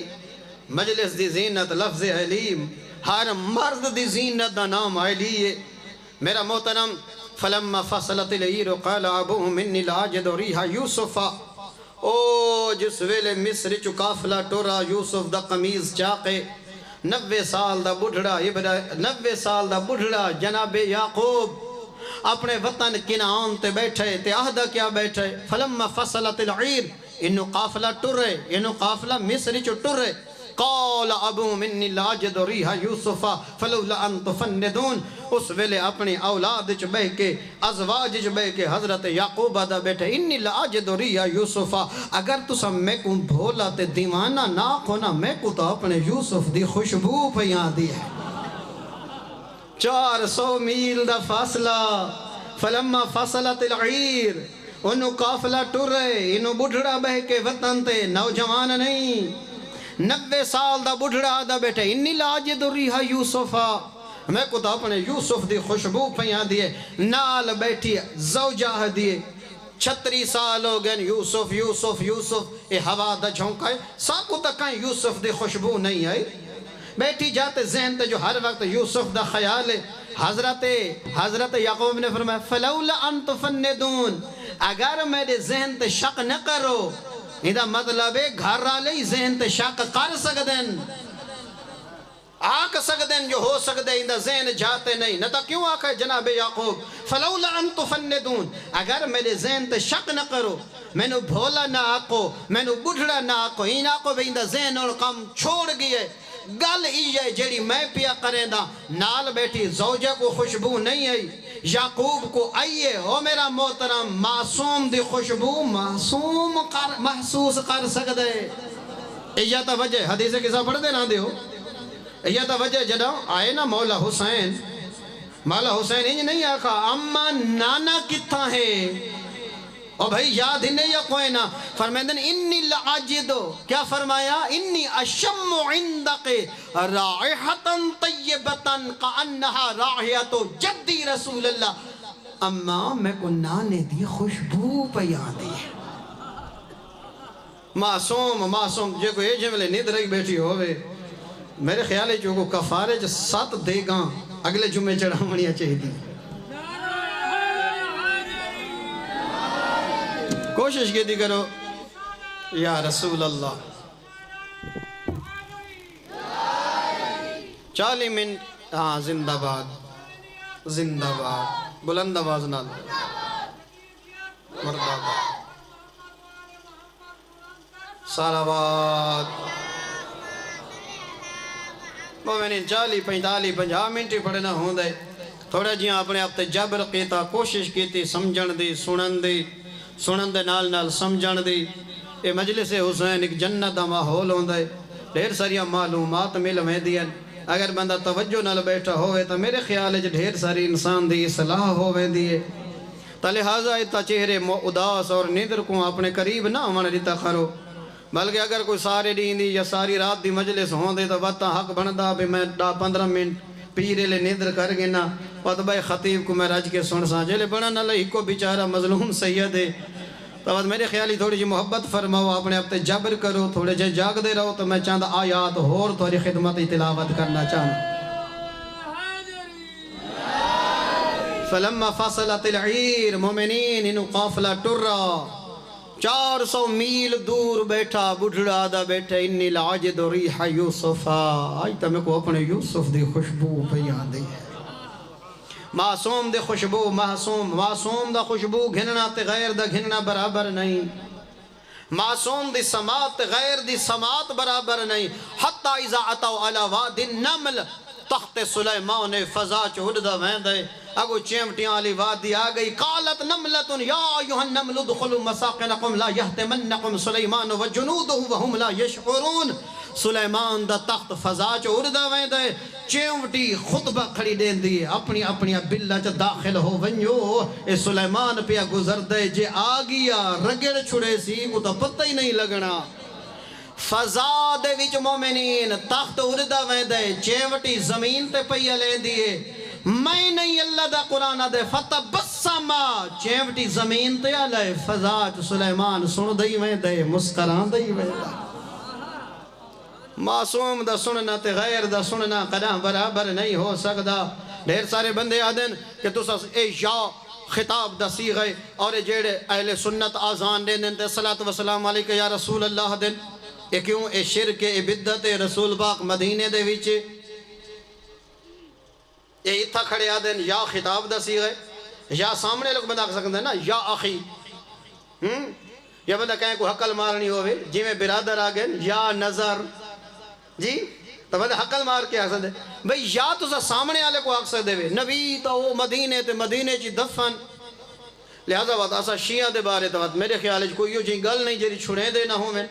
مجلس دی زینت لفظ علی، ہر مرد دی زینت دا نام علی ہے۔ میرا محترم، فَلَمَّا فَصَلَتِ الْعِيرُ قَالَ أَبُوهُمْ إِنِّي لَأَجِدُ رِيحَ يُوسُفَ، او جس ویلے مصر چو قافلہ ٹورا یوسف دا قمیض چاقے، 90 سال دا بڑھڑا جناب یعقوب اپنے وطن کنعان تے بیٹھے تے عہدہ کیا بیٹھے۔ فلما فصلت العیر، انہوں قافلہ ٹرے، انہوں قافلہ مصر چو ٹرے۔ قال ابوہم انی لاجد ریح یوسف فلولا ان تفندون، اس ویلے اپنی اولاد چ بہ کے، ازواج چ بہ کے حضرت یعقوب دا بیٹھے، انی لاجد ریح یوسف، اگر تسا میں کو بھولا تے دیوانہ نہ کھونا، میں کو تو اپنے یوسف دی خوشبو پیاں دی ہے۔ 400 میل دا فاصلہ۔ فلما فصلت العیر، انہوں قافلہ ٹرے، انہوں بڑھڑا بہ کے وطن تے، نوجوان نہیں، 90 سال دا بڑھڑا دا بیٹھے، انی لاجد ریح یوسف، میں کو تو اپنے یوسف دی خوشبو پیاں دیے۔ نال بیٹھی زوجہ دیے، 36 سال ہو گئے، یوسف یوسف یوسف، اے ہوا دا جھونکا ہے، ساکو تکائیں یوسف دی خوشبو نہیں آئی۔ بیٹھی جاتے ذہن تے جو ہر وقت یوسف دا خیال ہے۔ حضرت یعقوب نے فرمایا فلولا ان تفندون، اگر میرے ذہن تے شک نہ کرو، ایدہ مطلب ہے گھر آلے ذہن تے شک کر سکدن، آکھ سکدن جو ہو سکدے، ایدہ ذہن جاتے نہیں، نہ تا کیوں آکھا ہے جناب یعقوب فلولا ان تفندون، اگر میرے ذہن تے شک نہ کرو، میں نو بھولا نہ آکو، میں نو بڑھڑا نہ آکو، این آکو بھی ایدہ ذہن اور کام چھوڑ گئے، گل ایجے جیڑی میں پیا کریں دا، نال بیٹھی زوجہ کو خوشبو نہیں آئی، یعقوب کو آئیے، او میرا محترم، معصوم دی خوشبو معصوم محسوس کر سکدے۔ ایہ تا وجہ حدیث کسا پڑھ دے نہ دے ہو، ایہ تا وجہ جڑا آئے نا مولا حسین انج نہیں آکھا اما نانا کتھا ہے، اور بھائی یاد ہی نہیں یا کوئی نہ، فرمائندن انی لعاجدو، کیا فرمایا؟ انی اشم عندق رائحتا طیبتا کانہا رائحت جدی رسول اللہ، اما میں کو نانے دی خوشبو پیاں دی۔ معصوم جے کو یہ جملے نیند رہی بیٹھی ہوئے، میرے خیال ہے جو کو کفارے جو 7 دے گاں اگلے جمعے چڑھا منیا چاہی دی۔ کوشش کی دی کرو یا رسول اللہ، 40 منٹ، ہاں زندہ باد زندہ باد، بلند آواز نال مرد آباد، سالاباد، مومنین 40 45 50 منٹ ہی پڑھنا ہوں دے، تھوڑا جیاں اپنے آپ تے جبر کیتا، کوشش کیتی سمجھن دی، سنن دے نال سمجھن دی۔ اے مجلس حسین ایک جنت دا ماحول ہوندہ ہے، ڈھیر ساریاں معلومات مل میں دیا، اگر بندہ توجہ نال بیٹھا ہوئے تو میرے خیال ہے ڈھیر ساری انسان دی اصلاح ہوئے دیئے، تا لہٰذا اتا چہرے اداس اور نیندر کو اپنے قریب نہ ہونے دیتا کرو، بلکہ اگر کوئی سارے دین دی یا ساری رات دی مجلس ہوں دے تو وقتا حق بندہ بھی میں 15 منٹ پیرے لے نیندر کر گے نا، وقت بھائی خطیب کو میں رج کے سن سا جلے بڑا نہ لئی کو بیچارہ مظلوم سید ہے، تو وقت میرے خیالی تھوڑی جی محبت فرماؤ، اپنے آپ تے جبر کرو، تھوڑے جے جاگ دے رہو، تو میں چاند آیات اور تھوڑی خدمت تلاوت کرنا چاہوں۔ فلما فصلت العیر، مومنین انہوں قافلہ ٹرہ، 400 میل دور بیٹھا بڑھڑا دا بیٹھا، انی لعاجد ریح یوسف، آج تا میں کو اپنے یوسف دی خوشبو پیان دی ہے، معصوم دی خوشبو، معصوم دا خوشبو گھننا تے غیر دا گھننا برابر نہیں، معصوم دی سماعت تے غیر دی سماعت برابر نہیں، حتی اذا اتوا علی واد النمل، تخت سلیمان فضا چڑھدا ویندا ہے اگو چیمٹیاں والی وادی آ گئی قالت نملۃ یا ایھا النمل ادخلوا مساکنکم لا یحطمنکم سلیمان وجنودہ وهم لا یشعرون سلیمان دا تخت فضا چڑھدا ویندا ہے چیمٹی خطبہ کھڑی دیندی ہے اپنی اپنی بلا چ داخل ہو ونجو اے سلیمان پیا گزردے جے آ گیا رگڑ چھڑے سی کو تو پتہ ہی نہیں لگنا فضا دے وچ مومنین تخت اڑدا ویندا ہے چیمٹی زمین تے پئی لیندی ہے میں نہیں اللہ دا قرآن دے فتبسم چیمٹی زمین تے علی فضا چ سلیمان سن دئی ویندا ہے مسکران دئی ویندا معصوم دا سننا تے غیر دا سننا قداں برابر نہیں ہو سکدا ڈھیر سارے بندے آدن کہ تسا اے یا خطاب دا صیغہ اور جیڑے اہل سنت آزان دین تے صلاۃ و سلام علیکہ یا رسول اللہ دن اے کیوں اے شرک اے بدعت رسول پاک مدینے دے وچ اے اتھا کھڑے آدن یا خطاب دا صیغہ یا سامنے لوگ بندہ کر سکتے ہیں نا یا اخی یا بندہ کہیں کو حقل مارنی ہوئے جی میں برادر آگئے یا نظر جی تو بندہ حقل مار کے آگ سکتے بھئی یا تو سا سامنے آلے کو آگ سکتے ہوئے نبی تو وہ مدینے تے مدینے چی دفن لہذا بات آسا شیعہ دے بارے تو میرے خیال ہے کوئی جو گل نہیں جیری چھڑیں دے نہ ہوں میں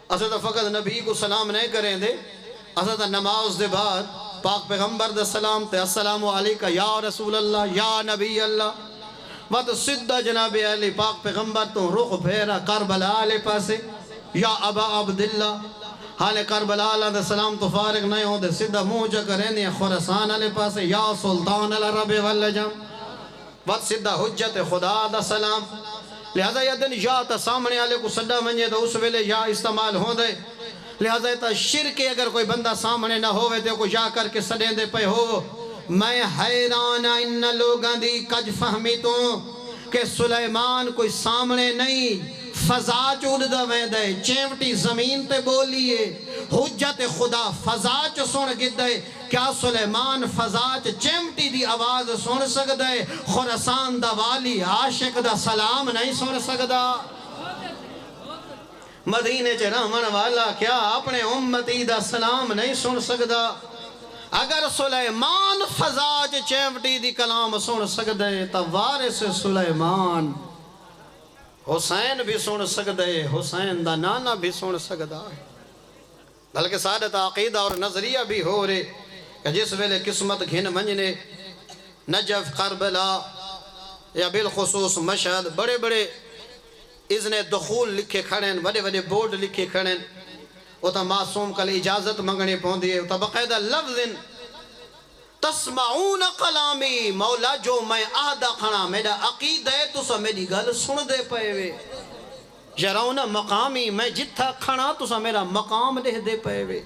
اسا تو فقط نبی کو سلام نہیں کریں دے اسا تو نماز دے بعد پاک پیغمبر دے سلام تے السلام علیکہ یا رسول اللہ یا نبی اللہ بات صدہ جناب علی پاک پیغمبر تو رخ پھیرا کربلا علی پاسے یا ابا عبداللہ حال کربلا علیہ السلام تو فارغ نہیں ہوں دے صدہ منہ جا کریں دے خرسان علی پاسے یا سلطان العرب والعجم بات صدہ حجت خدا دا سلام لہذا یہ دن یا تا سامنے علی کو صدہ منجے تو اس ویلے یا استعمال ہوں دے لہذا یہ شرک اگر کوئی بندہ سامنے نہ ہوئے تو کوئی جا کر کے صدیں دے پہ ہو میں حیران ان لوگاں دی کج فہمی تو کہ سلیمان کوئی سامنے نہیں فضا چود دا ویندے چیمٹی زمین تے بولیے حجت خدا فضا چ سن گدے کیا سلیمان فضا چ چیمٹی دی آواز سن سکدے خراسان دا والی عاشق دا سلام نہیں سن سکدا مدینے چ رہن والا کیا اپنے امتی دا سلام نہیں سن سکدا اگر سلیمان فضا چ چیمٹی دی کلام سن سکدے تا وارث سلیمان حسین بھی سن سکدے حسین دا نانا بھی سن سکدا بلکہ سادت عقیدہ اور نظریہ بھی ہو رہے کہ جس ویلے قسمت گھن منجنے نجف کربلا یا بالخصوص مشہد بڑے بڑے اذن دخول لکھے کھڑیں بڑے بڑے بورڈ لکھے کھڑیں وہ تا معصوم کل اجازت منگنے پہن دیئے وہ تا بقیدہ لفظ تسمعون کلامی مولا جو میں آدھا کھڑا میرا عقیدہ ہے تو سا میری گل سن دے پئے وے یرون مقامی میں جتھا کھڑا تو سا میرا مقام دے دے پئے وے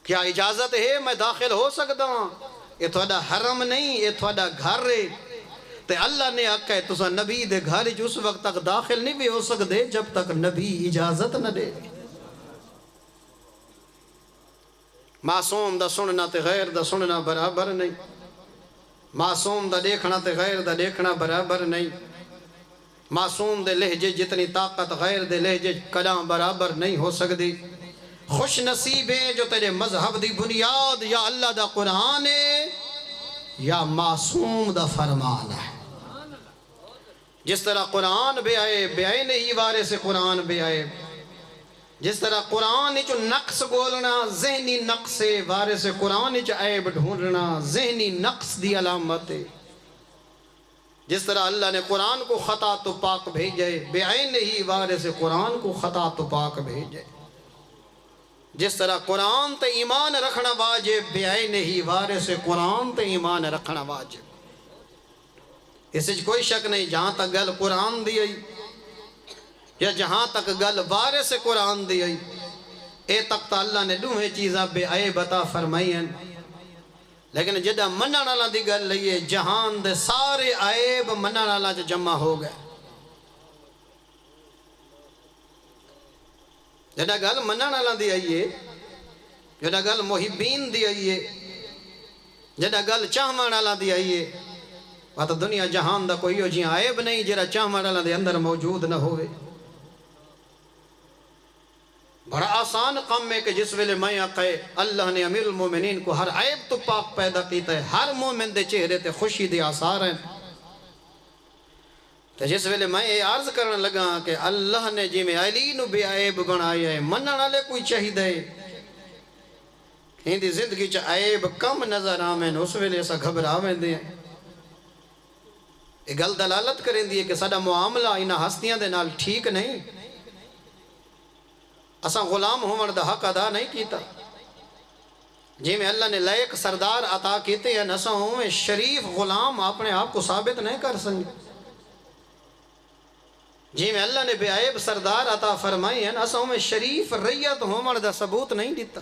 کیا اجازت ہے میں داخل ہو سکتا ہوں یہ تھوڑا حرم نہیں یہ تھوڑا گھر ہے تے اللہ نے حق ہے تو سا نبی دے گھر جو اس وقت تک داخل نہیں بھی ہو سکتے جب تک نبی اجازت نہ دے معصوم دا سننا تے غیر دا سننا برابر نہیں معصوم دا دیکھنا تے غیر دا دیکھنا برابر نہیں معصوم دے لہجے جتنی طاقت غیر دے لہجے کلام برابر نہیں ہو سکتی خوش نصیب ہے جو تیرے مذہب دی بنیاد یا اللہ دا قرآن ہے یا معصوم دا فرمان ہے جس طرح قرآن بے آئے بے آئے نہیں وارث قرآن بے آئے جس طرح قرآن چو نقص گولنا ذہنی نقص ہے وارث قرآن چو عیب ڈھونڈنا ذہنی نقص دی علامت ہے جس طرح اللہ نے قرآن کو خطا تو پاک بھیجے بے عین ہی وارث قرآن کو خطا تو پاک بھیجے جس طرح قرآن تے ایمان رکھنا واجب بے عین ہی وارث قرآن تے ایمان رکھنا واجب اس وچ کوئی شک نہیں جہاں تک گل قرآن دی آئی یا جہاں تک گل وارث قرآن دی آئی اے تک تا اللہ نے دوہے چیزاں بے عیب عطا فرمائی ہیں لیکن جدہ منن والا دی گل لئیے جہان دے سارے عیب منن والا جمع ہو گئے جدہ گل منن والا دی آئیے جدہ گل محبین دی آئیے جدہ گل چاہمان والا دی آئیے بات دنیا جہان دا کوئی ہو جی عیب نہیں جرا چاہمان والا دے اندر موجود نہ ہوئے بڑا آسان کام ہے کہ جس ویلے میں آقائے اللہ نے امیر المومنین کو ہر عیب تو پاک پیدا کیتا ہے، ہر مومن دے چہرے تے خوشی دے آثار ہیں. تو جس ویلے میں یہ عرض کرنے لگا کہ اللہ نے جی میں علی نو بے عیب بنایا ہے، منن والے کوئی چاہیے ہے ہندی زندگی چ عیب کم نظر آمین، اس ویلے ایسا گھبرا ویندے ہیں. یہ گل دلالت کریں دی ہے کہ ساڈا معاملہ انہاں ہستیاں دے نال ٹھیک نہیں. اساں غلام ہون دا حق ادا نہیں کیتا. جی میں اللہ نے لائق سردار عطا کیتے ہیں، اساں ہوئے شریف غلام اپنے آپ کو ثابت نہیں کر سکتے. جی میں اللہ نے بے عیب سردار عطا فرمائی ہیں، اساں ہوئے شریف ریت ہون دا ثبوت نہیں دیتا.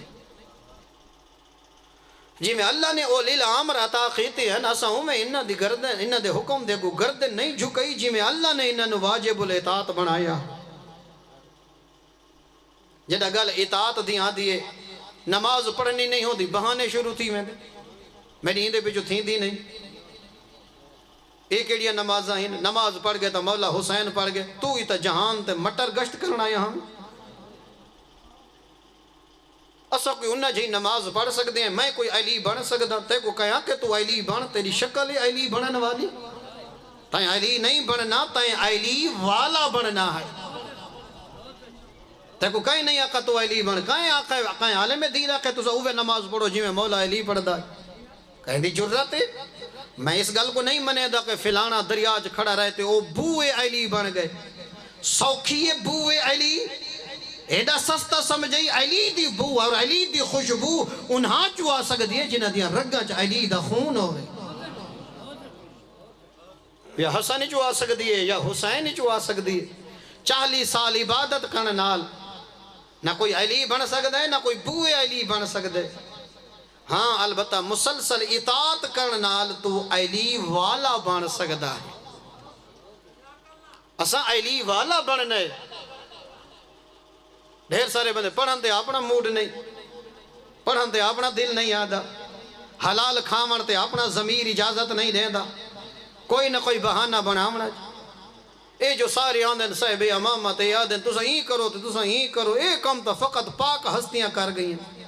جی میں اللہ نے اولی الامر عطا کیتے ہیں، اساں ہوئے انہاں دی گردن، انہاں دے حکم دے کو گردن نہیں جھکئی. جی میں اللہ نے انہاں نو واجب الاطاعت بنایا. جڑا گل اطاعت دی آندی ہے، نماز پڑھنی نہیں ہوندی، بہانے شروع تھی میری اندے پچھو تھیندی نہیں. ایک ایڑیا نمازاں ہیں، نماز پڑھ گئے تو مولا حسین پڑھ گئے، تو ہی تا جہان تے مٹر گشت کرنا یہاں. اسا کوئی انہاں جی نماز پڑھ سکتے ہیں، میں کوئی علی بن سکتا. تے کو کہا کہ تو علی بن، تیری شکل ہے علی بنن والی. تائیں علی نہیں بننا، تائیں علی والا بننا ہے. تے کو کہیں نہیں آقا تو علی بن، کہیں آقا کہیں عالم دین آقا تو اوہ نماز پڑھو جی میں مولا علی پڑھ دا. کہیں دی جرات ہے. میں اس گل کو نہیں منے دا کہ فلانا دریاج کھڑا رہتے او بوئے علی بن گئے. سوکھیے بوئے علی ایڈا سستا سمجھئی علی دی بو اور علی دی خوشبو انہاں چو آ سکتی ہے جنہ دیا رگاں چا علی دا خون ہوئے. یا حسن چو آ سکتی ہے یا حسین چو آ سکتی ہے. 40 سال عبادت کرنے نال نہ کوئی علی بن سکتا ہے، نہ کوئی بوئے علی بن سکتا ہے. ہاں البتہ مسلسل اطاعت کرنے نال تو علی والا بن سکتا ہے. اساں علی والا بننے. ڈھیر سارے بندے پڑھن دے اپنا موڈ نہیں، پڑھن دے اپنا دل نہیں آدھا، حلال کھاون تے اپنا ضمیر اجازت نہیں دیندہ، کوئی نہ کوئی بہانہ بناونا. اے جو سارے آندن صاحب امامت اے آدھن تسا ہی کرو تو تسا ہی کرو، اے کم تا فقط پاک ہستیاں کر گئی ہیں.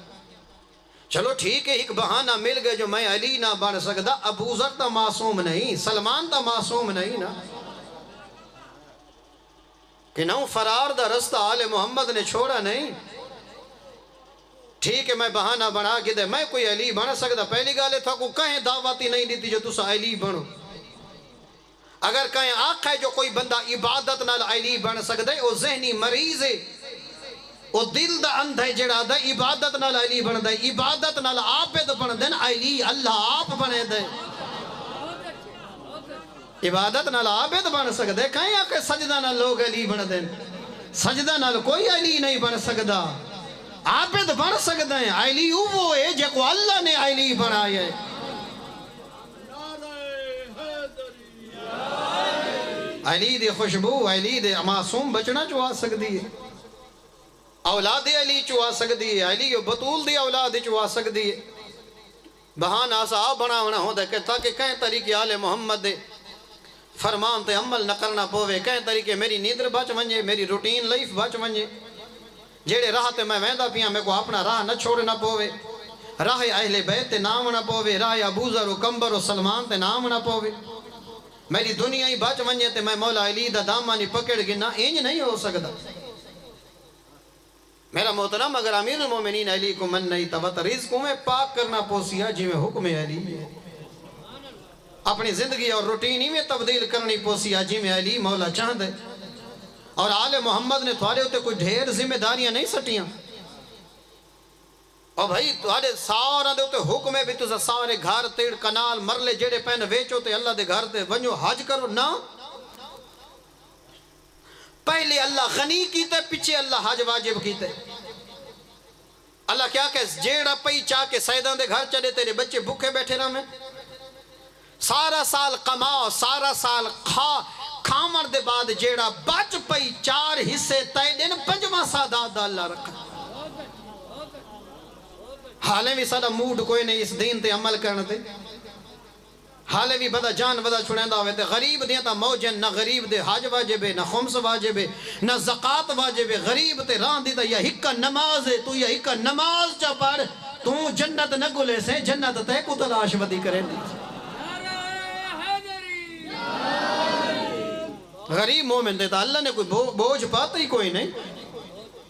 چلو ٹھیک ہے، ایک بہانہ مل گئے جو میں علی نہ بن سکتا. ابو ذر تا معصوم نہیں، سلمان تا معصوم نہیں نا، کہ نو فرار دا رستہ آل محمد نے چھوڑا نہیں. ٹھیک ہے میں بہانہ بنا کے دے میں کوئی علی بن سکتا. پہلی گالے تھا کو کہیں دعوتی نہیں دیتی جو تسا علی بنو. اگر کہیں آقا ہے جو کوئی بندہ عبادت نال علی بن سکتا ہے، وہ ذہنی مریض ہے، وہ دل دا اندھ ہے جڑا دا عبادت نال علی بن دے. عبادت نال عابد بن دے، علی اللہ آپ بنے دے. عبادت نال عابد بن سکتا ہے. کہیں آقا سجدہ نال لوگ علی بن دیں، سجدہ نال کوئی علی نہیں بن سکتا. عابد بن سکتا ہے. علی وہ ہے جے کو اللہ نے علی بنایا ہے. علی دے خوشبو، علی دے معصوم بچنا چوا سکتی ہے. اولاد علی چوا سکتی ہے. علی بطول دی اولاد چوا سکتی ہے. بہانہ صاحب بناونا ہوتا ہے کہ تاکہ کہیں طریقے آل محمد دے فرمان تے عمل نہ کرنا پوے. کہیں طریقے میری نیندر بچ ونجے، میری روٹین لائف بچ ونجے. جیڑے راہ تے میں ویندہ پیاں میں کو اپنا راہ نہ چھوڑنا پوے. راہ اہل بیت تے نام نہ پوے. راہ ابو ذر و کمبر و سلمان تے نام نہ پوے. میری دنیا ہی بچ ونجے تے میں مولا علی دا دامانی پکڑ گنا، انج نہیں ہو سکتا. میرا محترم اگر امیر المومنین علی کو من نہیں تھا رزق میں پاک کرنا پوسیا جی میں حکم علی ہے. اپنی زندگی اور روٹین میں تبدیل کرنی پوسیا جی میں علی مولا چاہد ہے. اور آل محمد نے تھوڑے ہوتے کوئی ڈھیر ذمہ داریاں نہیں سٹیاں. اور بھائی تھوڑے سارا دے ہوتے حکم ہے بھی تو سارے گھر تیڑ کنال مرلے جیڑے پہن ویچو تے اللہ دے گھر تے ونجو حج کرو نا. پہلے اللہ غنی کیتے، پیچھے اللہ حج واجب کیتے. اللہ کیا کہ جیڑا پئی چاہ کے سیدان دے گھر چلے تیرے بچے بھوکے بیٹھے رہے میں. سارا سال کماؤ، سارا سال کھامر دے بعد جیڑا بچ پئی 4 حصے تے دن 5واں سادات اللہ رکھا. حالیں بھی سارا موڈ کوئی نہیں اس دین تے عمل کرنے تے. حالے بھی بدا جان بدا چھڑیندہ ہوئے تے غریب دیاں تا موجن نہ غریب دے حاج واجب ہے نہ خمس واجب ہے نہ زکاة واجب ہے غریب تے ران دیتا یا ہکا نماز ہے تو یا ہکا نماز چا پڑھ تو جنت نہ گلے سے جنت تے کو تلاش ودی کرے دی غریب مومن دیتا اللہ نے کوئی بوجھ پاتا ہی کوئی نہیں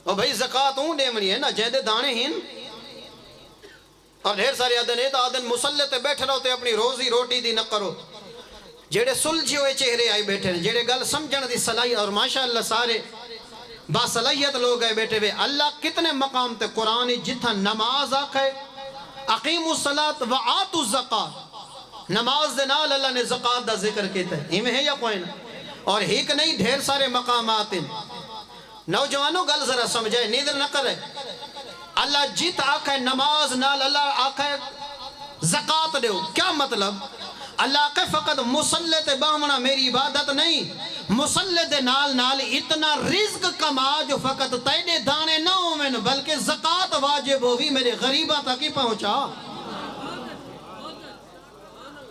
اور بھئی زکاة اون دیمنی ہے نا جہدے دانے ہن اور ڈھیر سارے آدھن ہے تو آدھن مسلح تے بیٹھ رہو تے اپنی روزی روٹی دی نہ کرو جیڑے سلجھے ہوئے چہرے آئی بیٹھے ہیں جیڑے گل سمجھن دی صلاحیت اور ماشاءاللہ سارے باصلاحیت لوگ آئے بیٹھے ہوئے اللہ کتنے مقام تے قرآن جتھا نماز آکھے اقیم الصلاۃ وآتوا الزکاۃ نماز دے نال اللہ نے زکاة دا ذکر کیتا ہے ہمیں ہے یا کوئی نہ اور ہیک نہیں ڈھیر سارے مقامات ہیں نوجوانوں گل ذرا سمجھائے نیدر نہ کرے اللہ جیت آکھے نماز نال اللہ آکھے زکاة دیو کیا مطلب اللہ آکھے فقط مسلح تے باہمنا میری عبادت نہیں مسلح دے نال نال اتنا رزق کما جو فقط تینے دانے نہ ہوئے بلکہ زکاة واجب ہوئی میرے غریبہ تک ہی پہنچا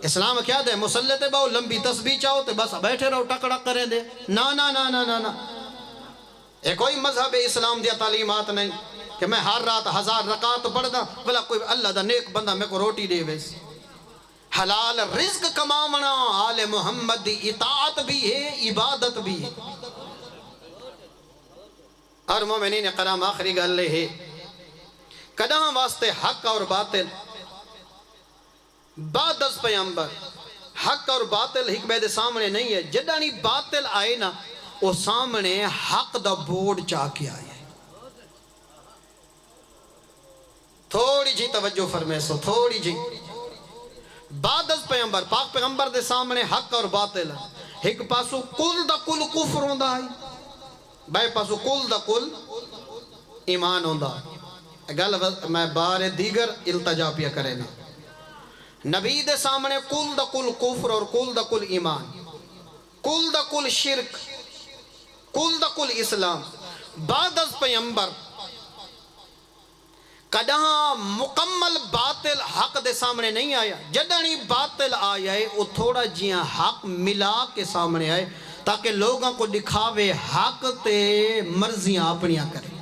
اسلام کیا دے مسلح تے باؤ لمبی تسبیح چاہو تے بس بیٹھے رہو ٹکڑک کریں دے نا نا نا نا نا نا اے کوئی مذہب اسلام دیا تعلیمات نہیں کہ میں ہر رات 1000 رکعت پڑھ دا بلا کوئی اللہ دا نیک بندہ میں کو روٹی دے ویس حلال رزق کمامنا آل محمد دی اطاعت بھی ہے عبادت بھی ہے اور مومنین کرام آخری گل لے ہے کدہاں واسطے حق اور باطل بعد از پیغمبر حق اور باطل حکمہ دے سامنے نہیں ہے جدانی باطل آئے نا وہ سامنے حق دا بورڈ چاہ کے آئے تھوڑی جی توجہ فرمائے سو تھوڑی جی بعد از پیغمبر پاک پیغمبر دے سامنے حق اور باطل ایک پاسو کل دا کل کفر ہوندہ ہے بے پاسو کل دا کل ایمان ہوندہ گل میں بار دیگر التجا پیا کرے نا نبی دے سامنے کل دا کل کفر اور کل دا کل ایمان کل دا کل شرک کل دا کل اسلام بعد از پیغمبر کدہاں مکمل باطل حق دے سامنے نہیں آیا جدانی باطل آیا ہے وہ تھوڑا جیاں حق ملا کے سامنے آئے تاکہ لوگوں کو دکھاوے حق تے مرضیاں اپنیاں کریں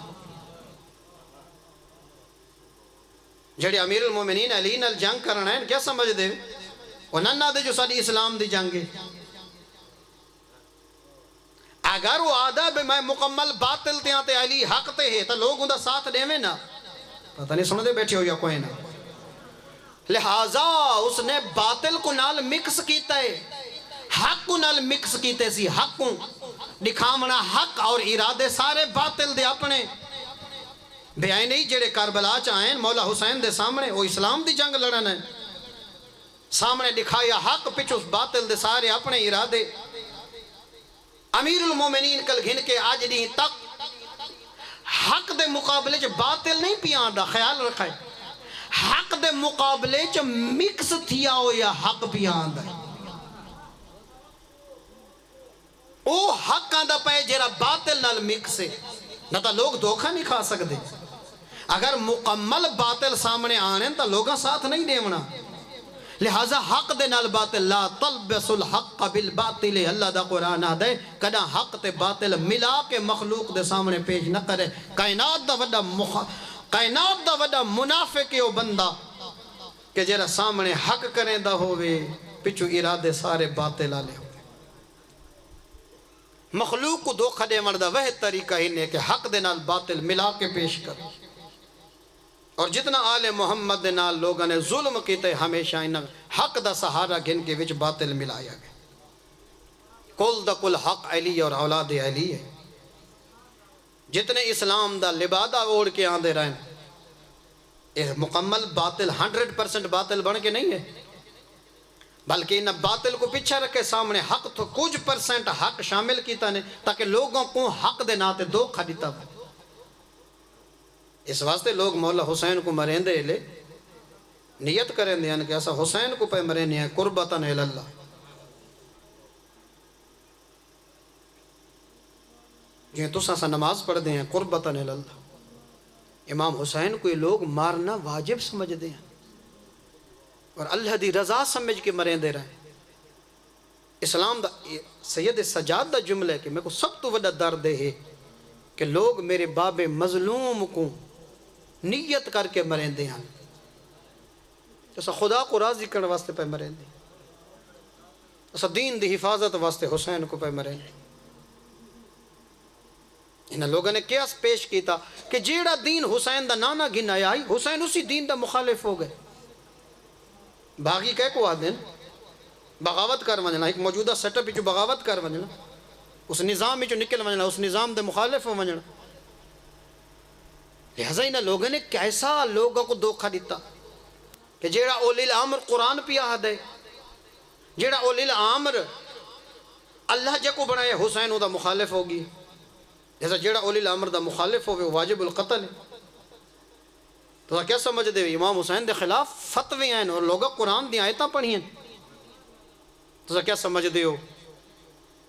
جڑے امیر المومنین علی نال جنگ کرنا ہے کیا سمجھ دے وہ ننہ دے جو ساری اسلام دی جنگے اگر وہ آدھا میں مکمل باطل تے آتے علی حق تے ہے تو لوگ اندھا ساتھ دے میں نا پتہ نہیں سن دے بیٹھے ہو یا کوئی نہ لہٰذا اس نے باطل کو نال مکس کیتا ہے حق کو نال مکس کیتے سی حق کو دکھامنا حق اور ارادے سارے باطل دے اپنے بے آئے نہیں جڑے کربلا چاہیں مولا حسین دے سامنے وہ اسلام دی جنگ لڑن ہے سامنے دکھایا حق پچھو باطل دے سارے اپنے ارادے امیر المومنین کل گھن کے آج نہیں تک حق دے مقابلے چ باطل نہیں پیان دا خیال رکھائے حق دے مقابلے چ مکس تھیا ہو یا حق پیان دا او حق آن دا پائے جیرا باطل نال مکس ہے نہ تا لوگ دھوکہ نہیں کھا سکتے اگر مکمل باطل سامنے آنے تا لوگاں ساتھ نہیں دیونا لہذا حق دے نال باطل لا تلبس الحق بالباطل اللہ دا قرآن آدھے کدا حق تے باطل ملا کے مخلوق دے سامنے پیش نہ کرے کائنات دا وڈا منافق او بندہ کہ جیرا سامنے حق کریں دا ہوئے پچھو ارادے سارے باطل آلے ہوئے مخلوق کو دھوکہ دے مردہ وہ طریقہ ہی نہیں کہ حق دے نال باطل ملا کے پیش کر اور جتنا آل محمد دے نال لوگوں نے ظلم کیتے ہمیشہ انہاں حق دا سہارا گھن کے وچ باطل ملایا گئے کل دا کل حق علی اور اولاد علی ہے جتنے اسلام دا لبادہ اوڑ کے آندے رہے یہ مکمل باطل 100% باطل بن کے نہیں ہے بلکہ انہاں باطل کو پیچھے رکھے سامنے حق تو کچھ % حق شامل کیتا نے تاکہ لوگوں کو حق دے ناتے دھوکہ دیتا ہو اس واسطے لوگ مولا حسین کو مرین دے لے نیت کریں دے کہ ایسا حسین کو پہ مرین ہے قربتاً اللہ جنہیں تو سا نماز پڑھ دے ہیں قربتاً اللہ امام حسین کو یہ لوگ مارنا واجب سمجھ دے ہیں اور اللہ دی رضا سمجھ کے مریں دے رہے. اسلام دا سید سجاد دا جملہ ہے کہ میں کو سب تو وڈا درد ہے کہ لوگ میرے باب مظلوم کو نیت کر کے مریں دے ہیں. جیسا خدا کو راضی کرنے واسطے پہ مریں دے, ایسا دین دی حفاظت واسطے حسین کو پہ مریں دے. انہاں لوگوں نے قیاس پیش کیتا کہ جیڑا دین حسین دا نانا گن آئی, حسین اسی دین دا مخالف ہو گئے. باغی کہہ کو آدھیں بغاوت کر ونجنا, ایک موجودہ سیٹ اپ جو بغاوت کر ونجنا, اس نظام جو نکل ونجنا, اس نظام دے مخالف ہو ونجنا. لہذا انہاں لوگوں نے کیسا لوگوں کو دھوکہ دیتا کہ جیڑا اولی الامر قرآن پیا دے, جیڑا اولی الامر اللہ جے کو بنائے حسین او دا مخالف ہوگی. جیسا جیڑا اولی الامر دا مخالف ہوگی واجب القتل ہے. تو کیا سمجھ دے امام حسین دے خلاف فتوی ہیں اور لوگا قرآن دی آیتاں پڑھی ہیں. تو کیا سمجھ دے ہو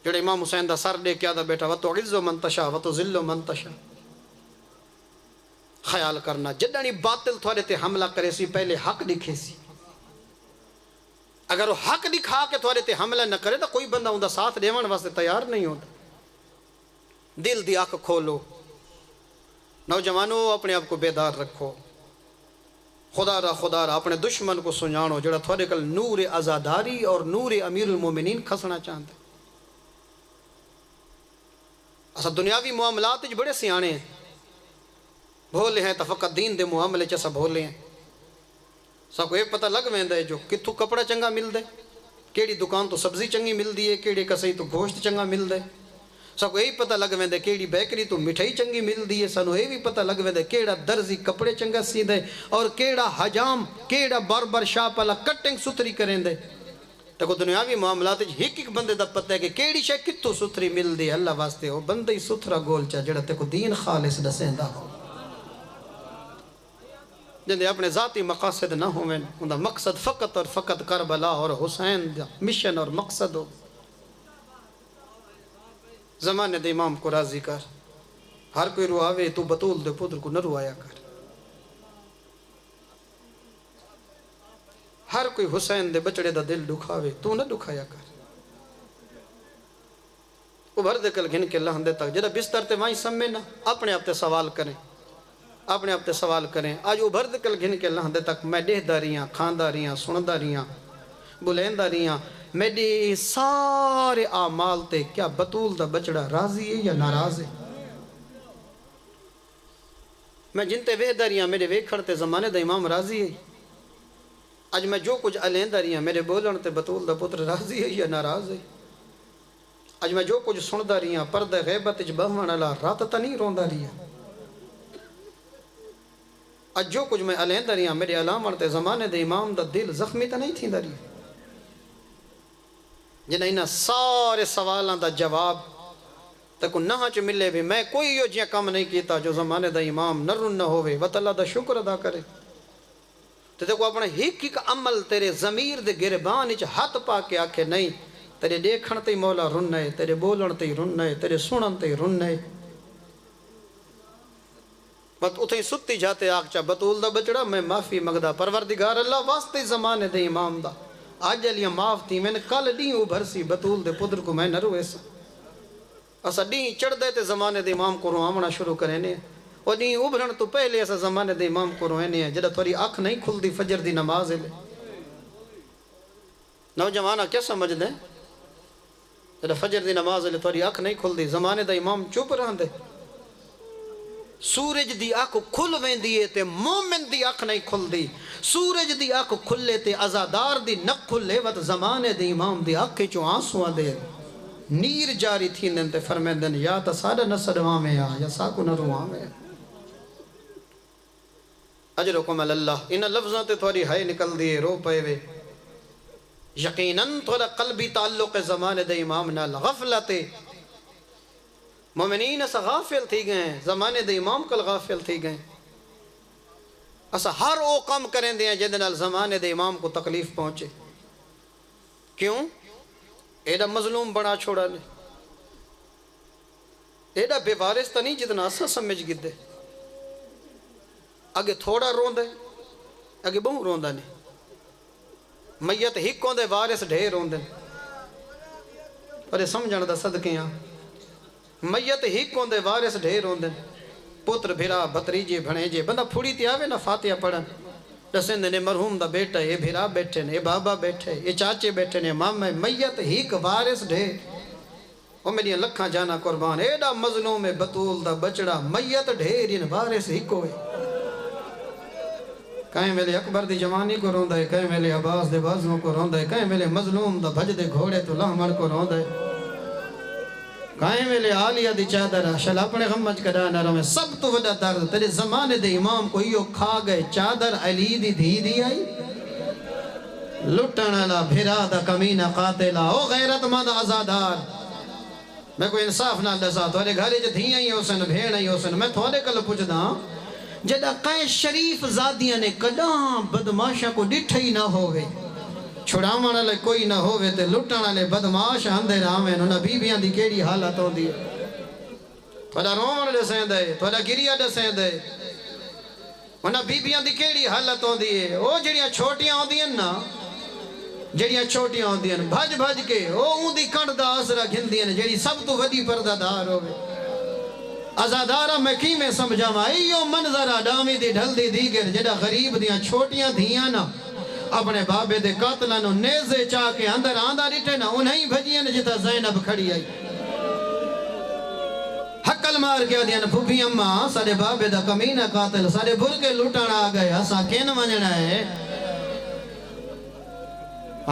جڑے امام حسین دا سر دے کیا دا بیٹا وَتُعِزُّ مَن تَشَاءُ وَتُذِلُّ مَن تَشَاءُ. خیال کرنا جدانی باطل تھوڑے تے حملہ کرے سی پہلے حق دکھے سی. اگر وہ حق دکھا کے تھوڑے تے حملہ نہ کرے تو کوئی بندہ اندہ ساتھ دیون واسطے تیار نہیں ہوتا. دل دی آنکھ کھولو, نوجوانوں اپنے آپ کو بیدار رکھو. خدا را اپنے دشمن کو سنجانو جڑا تھوڑے کل نور ازاداری اور نور امیر المومنین کھسنا چاہتے. اسا دنیاوی معاملات بڑے سیانے ہیں, بھولے ہیں تو فقط دین دے معاملے چا سا بھولے ہیں. سب کو یہ پتہ لگ ویندے جو کتھو کپڑا چنگا مل دے, کیڑی دکان تو سبزی چنگی مل دی ہے, کیڑے کسائی تو گوشت چنگا مل دے. سب کو یہی پتہ لگ ویندے کیڑی بیکری تو مٹھائی چنگی مل دی ہے. سانو یہ بھی پتہ لگ ویندے کیڑا درزی کپڑے چنگا سی دے اور کیڑا حجام کیڑا باربر شاپ والا کٹنگ ستھری کریں دے. تو دنیاوی معاملات ایک ایک بندے دا پتہ ہے کہ کیڑی شے کتھو ستھری مل دی. اللہ واسطے ہو بندے ہی ستھرا گول چا جڑا تے کو دین خالص دسیندا ہو, جندے اپنے ذاتی مقاصد نہ ہوئیں. اندہ مقصد فقط اور فقط کربلا اور حسین دا مشن اور مقصد ہو. زمانے دے امام کو راضی کر. ہر کوئی رواوے تو بطول دے پدر کو نہ روایا کر. ہر کوئی حسین دے بچڑے دا دل دکھاوے تو نہ دکھایا کر. ابھر دے کل گھن کے اللہ دے تک جدہ بستر تے وہیں سمیں نہ اپنے آپ تے سوال کریں, اپنے آپ تے سوال کریں. آج ابھر دے کل گھن کے اللہ دے تک میں دہ داریاں کھانداریاں سنداریاں بلینداریاں میری سارے اعمال تے کیا بطول دا بچڑا راضی ہے یا ناراض ہے. میں جن تے وحداریاں میرے ویکھڑ تے زمانے دا امام راضی ہے. آج میں جو کچھ علینداریاں میرے بولن تے بطول دا پتر راضی ہے یا ناراض ہے. آج میں جو کچھ سنداریاں پردہ غیبت اچ بہوان اللہ رات تا نہیں روندا رہیا. آج جو کچھ میں علینداریاں میرے علامن تے زمانے دے امام دا دل زخمی تا نہیں تھی داری. جنہیں انہاں سارے سوالان دا جواب تک نہ چ ملے بھی میں کوئی یو جیاں کام نہیں کیتا جو زمانے دا امام نرن نہ ہوئے وط اللہ دا شکر ادا کرے. تو دیکھو اپنے ایک عمل تیرے ضمیر دے گربان اچ ہاتھ پا کے آکھے نہیں تیرے دیکھن تے مولا رن ہے, تیرے بولن تے رن ہے, تیرے سنن تے رن ہے. بس اتھیں ستی جاتے آگ چا بطول دا بچڑا میں معافی مگدہ پروردگار اللہ واسطے زمانے دے امام دا آج علیہ معاف تھی میں نے کل ڈیں ابھر سی بطول دے پدر کو میں نہ روے سا. اسا ڈیں چڑھ دے تے زمانے دے امام کو روامنا شروع کریں نے اور ڈیں ابھرن تو پہلے ایسا زمانے دے امام کو روئے نے جدہ تھوڑی آنکھ نہیں کھل دی فجر دی نماز لے. نوجوانہ کیا سمجھ دیں جدہ فجر دی نماز لے تھوڑی آنکھ نہیں کھل دی زمانے دے امام چپ رہن دے. سورج دی آنکھ کھل وین دیئے تے مومن دی آنکھ نہیں کھل دی. سورج دی آنکھ کھلے تے عزادار دی نہ کھلے وقت زمانے دی امام دی آنکھ چو آنسوان دے نیر جاری تھی دن تے فرمین دن یا تا ساڑا نہ سڑوان میں یا ساکو نہ روان میں. اجرکم اللہ ان لفظاں تے تھوڑی ہائے نکل دیئے رو پے وے. یقیناً تھوڑا قلبی تعلق زمانے دے امام نال غفلت مومنین اسا غافل تھی گئے ہیں, زمانے دے امام کل غافل تھی گئے. اسا ہر او کام کریں دے ہیں جن نال زمانے دے امام کو تکلیف پہنچے. کیوں؟ ایڈا مظلوم بڑا چھوڑا نے, ایڈا بے وارث تا نہیں جتنا اسا سمجھ گدے. اگے تھوڑا رون دے اگے بہوں رون دا نہیں. میت ہکوں دے وارث ڈھیر ہوندے پر سمجھن دا صدقیاں میت ہکوں دے وارث ڈھیر ہوندے پتر بھرا بھتریجے بھنیجے بندہ پھوڑی تے آوے نا فاتحہ پڑھن دسیں دے نے مرحوم دا بیٹا یہ بھرا بیٹھے نے یہ بابا بیٹھے یہ چاچے بیٹھے نے ماما میت ہک وارث ڈھیر وہ میری لکھاں جانا قربان ایڈا مظلوم بطول دا بچڑا میت ڈھیر ان وارث ہکو ہے کہیں ویلے اکبر دی جوانی کو روندہ ہے کہیں ویلے عباس دے بازوں کو روندہ ہے کہیں ویلے مظلوم دا بھج دے گھوڑے تو لہمن کو روندہ ہے کہیں ویلے عالیہ دی چادر شل اپنے غمج کڑا نہ رہے سب تو وڈا درد تیرے زمانے دے امام کو یہ کھا گئے چادر علی دی دھی دی آئی لٹن لا بھرا دا کمینہ قاتلہ او غیرت مند آزادار میں کوئی انصاف نہ دسا تھوڑے گھرے جو دھیاں ہی ہوسن بھیڑ ہی ہوسن میں تھوڑے کل پوچھ دا جدہ قائد شریف زادیاں نے کداں بدماشا کو ڈٹھ ہی نہ ہوئے چھڑاوان لے کوئی نہ ہوئے تے لٹانا لے بدماش اندھے رامین انہا بیبیاں دی کیڑی حالت ہو دی تھوڑا روان لے سین دے تھوڑا گریہ دے سین دے انہا بیبیاں دی کیڑی حالت ہو دی او جڑیاں چھوٹیاں ہو دیں نا جڑیاں چھوٹیاں ہو دیں بھج بھج کے او اون دی کڑ دا آسرہ گھن دیں جڑی سب تو وڈی پردہ دار ہوئے ازادارہ میں کی میں سمجھا ماں ایو منظرہ ڈامی دی ڈھل دی دیگر جڑا غریب دیاں چھوٹیاں دھیاں نا اپنے بابے دے قاتلانو نیزے چاہ کے اندر آندہ ریٹے نا انہیں بھجیاں جتا زینب کھڑی آئی حقل مار کے دیاں پھوپی اممہ سارے بابے دا کمینہ قاتل سارے برکے لوٹانا آگئے ہسا کین منجنا ہے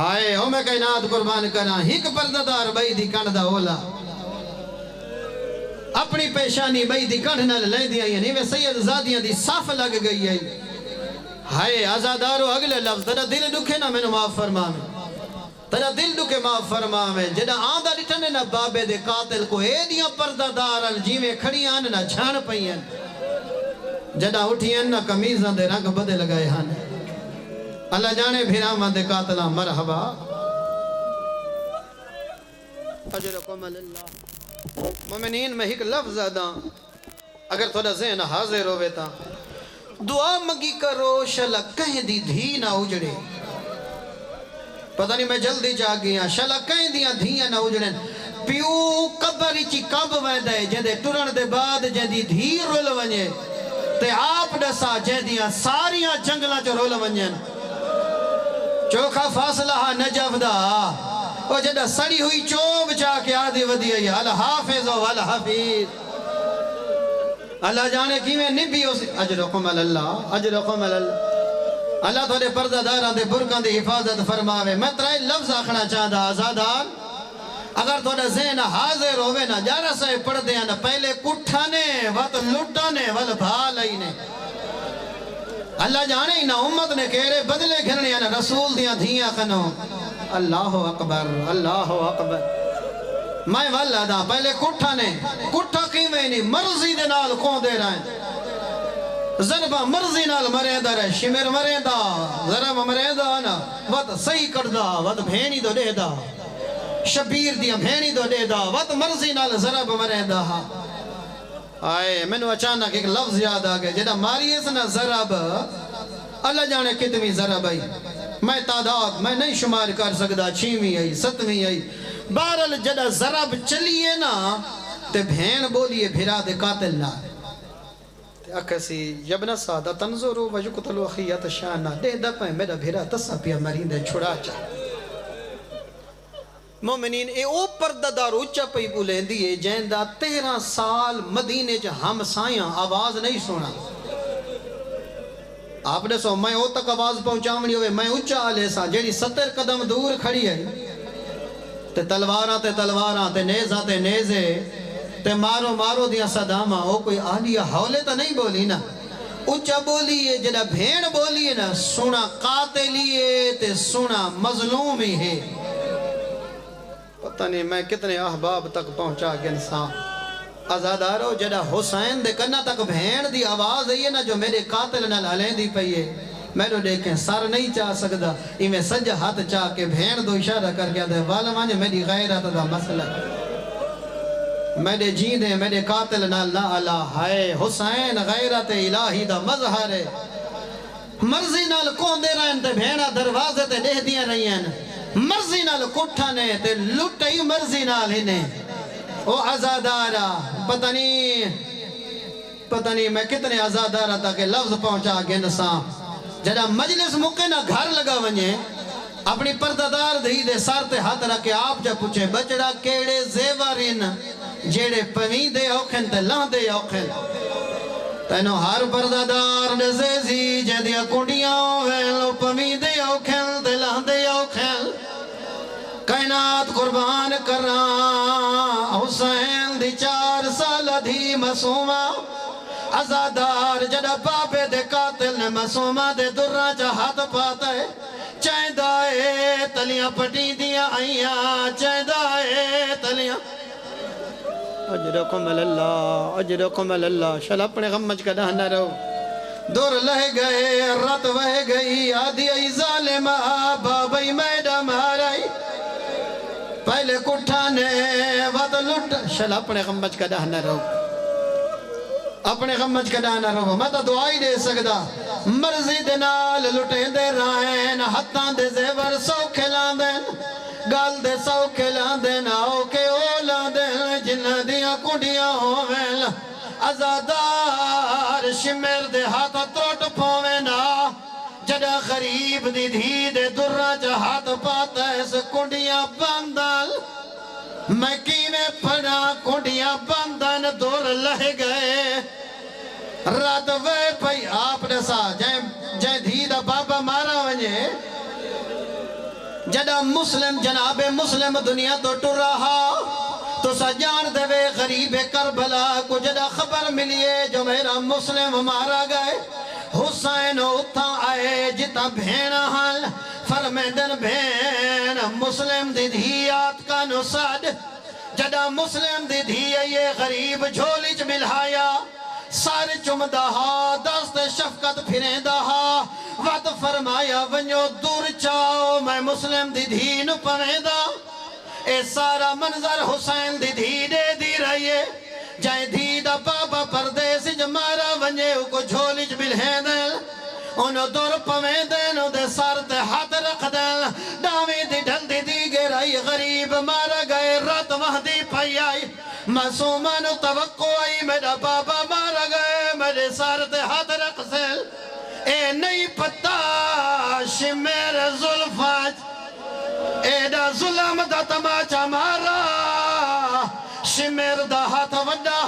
آئے او میں کائنات قربان کرا ہک پرددار بھائی دی کندہ اولا اپنی پیشانی بھائی دی کڑھ نہ لے دیا یعنی میں سید زادیاں دی صاف لگ گئی ہے ہائے آزادارو اگلے لفظ تیرا دل دکھے نہ میں نے معاف فرما میں تیرا دل دکھے معاف فرما میں جدہ آندہ ڈٹھنے نہ بابے دے قاتل کو اے دیاں پردہ دارن جی میں کھڑی آن نہ چھان پئین جدہ اٹھین نہ کمیزاں دے رنگ بدے لگائے ہاں اللہ جانے بھیرامہ دے قاتلہ مرحبا اجرکم اللہ مومنین میں ایک لفظ آدھا اگر تھوڑا ذہن حاضر ہوئے تا دعا مگی کرو شلہ کہیں دی دھی نہ اجڑے پتہ نہیں میں جلدی جا گیا شلہ کہیں دیاں دھیاں نہ اجڑے پیو قبری چی کب ویدے جدے ٹرن دے بعد جدی دھی رول ونجے تے آپ ڈسا جدیاں ساریاں جنگلہ جو رول ونجن چوکھا فاصلہ نجف دا او جدہ سڑی ہوئی چوب چاہ کے آدھی ودی ہے الحافظ و الحفیظ اللہ جانے کی میں نبی ہو سی اجرکم اللہ اجرکم اللہ اللہ تھوڑے پردہ داران دے برکان دے حفاظت فرماوے میں ترائے لفظ آکھنا چاہتا آزادار اگر تھوڑا ذہن حاضر ہوئے نا جارہ سے پڑھ دیا نا پہلے کٹھانے وقت لٹانے وال بھالائینے اللہ جانے ہی نا امت نے کہرے بدلے گھرنے یا نا رسول دیا دھیاں کنو اللہ اکبر اللہ اکبر میں واللہ دا پہلے کٹھا نے کٹھا قیمیں نہیں مرضی دے نال کون دے رہے ضربہ مرضی نال مریدہ رہے شمر مریدہ ضربہ مریدہ نا وقت صحیح کردہ وقت بھینی دو دے دا شبیر دیا بھینی دو دے دا وقت مرضی نال ضربہ مریدہ آئے میں نے اچانک ایک لفظ یاد آگئے جدہ ماری اس نا ضرب اللہ جانے کتنی ضرب آئی میں تعداد میں نہیں شمار کر سکتا 6ویں آئی 7ویں آئی بہرحال جدہ ضرب چلیے نا تے بھین بولیے بھرا دے قاتل نہ اکسی یبن سادہ تنظرو وجقتلو خیات شانہ دے دپیں میرا بھرا تسا پیا مریندے چھڑا چاہ مومنین اے او پردہ دار اچھا پئی بولیں دیئے جیندہ 13 سال مدینے جا ہم سائیاں آواز نہیں سونا آپ نے سو میں او تک آواز پہنچاونی ہوئے میں اچھا آلے سا جیڑی 70 قدم دور کھڑی ہے تے تلواراں تے نیزے تے مارو مارو دیا صدامہ او کوئی آلیہ حولے تا نہیں بولی نا اچھا بولیے جڑا بھین بولیے نا سونا قاتلیے تے سونا مظلومی ہے پتہ نہیں میں کتنے احباب تک پہنچا گیا انسان آزادارو جڑا حسین دے کرنا تک بھین دی آواز ہے نا جو میرے قاتل نہ لالیں دی پئیے میں نے دیکھیں سر نہیں چاہ سکتا یہ میں سجا ہاتھ چاہ کے بھین دو اشارہ کر گیا دے والمانجے میری غیرت دا مسئلہ میرے جیندے میرے قاتل نہ لا الہ ہے حسین غیرت الہی دا مظہر ہے مرضی نال کوندے رہن تے بھیڑا دروازے تے دہ دیاں رہی ہیں مرضی نال کٹھانے تے لٹائی مرضی نال ہنے او عزادارا پتہ نہیں میں کتنے عزادارا تک لفظ پہنچا گے نساں جڑا مجلس مکے نہ گھر لگا ونجے اپنی پردادار دہی دے سار تے ہاتھ رکھے آپ جا پوچھے بچڑا کیڑے زیورین جیڑے پوین دے اوکھن تے لان دے اوکھن تینو ہر پردادار نزیزی جدیا کنڈیاں ویلو پوین دے اوکھن تے لان دے اوکھن کائنات قربان کران حسین دی 4 سال دھی مسومہ عزادار جڑا بابے دے قاتل نے مسومہ دے درہ چا ہاتھ پاتا ہے چاہدائے تلیاں پٹی دیا آئیاں چاہدائے تلیاں اجرکم اللہ شل اپنے غمج کا دہنا رہو دور لہ گئے رات وہ گئی آدھی ای ظالمہ بابی میڈا مارائی پہلے کٹھانے وقت لٹ شل اپنے غمج کا دہنا رہو اپنے غمج کا دہنا رہو میں تا دعائی دے سکدا مرضی دے نال لٹیں دے رائن ہتھاں دے زیور سو کھلان دین گال دے سو کھلان دین آؤ کے اولا دین جنہ دیا کنڈیاں ہووین عزادار شمیر دے ہاتھ تروٹ پوینا جڑا غریب دی دھی دے درہ جا ہاتھ پاتا ہے اس کنڈیاں بندال میں کیویں پڑا کنڈیاں بندن دور لہ گئے رات وے پئی آپ نسا جائیں دھی دا بابا مارا ونجے جڑا مسلم جناب مسلم دنیا تو ٹر رہا تو سجان دے وے غریب کربلا کو جڑا خبر ملیے جو میرا مسلم مارا گئے حسین اتھا آئے جتا بھین حال فرمیدن بھین مسلم دی دھیات کا نساد جڑا مسلم دی دھیئے یہ غریب جھولی چ ملہایا سارے چمدہا دست شفقت پھریں دہا وقت فرمایا ونیو دور چاؤ میں مسلم دی دھی نو پویں دا اے سارا منظر حسین دی دھی دے دی رہیے جائیں دھی دا بابا پردیس جمارا ونجے کو جھولی چ ملہیں دل انہوں دور پویں دین دے سار تے ہاتھ رکھ دل ڈاویں دی ڈھل دی گرائی غریب مارا گئے رات وحدی پائی آئی معصومان توقع آئی میرا بابا مارا گئے میرے سار تے ہاتھ رکھ دل اے نہیں پتا شمیر ظلفات اے دا ظلم دا تماچا مارا شمیر دا ہاتھ وڈا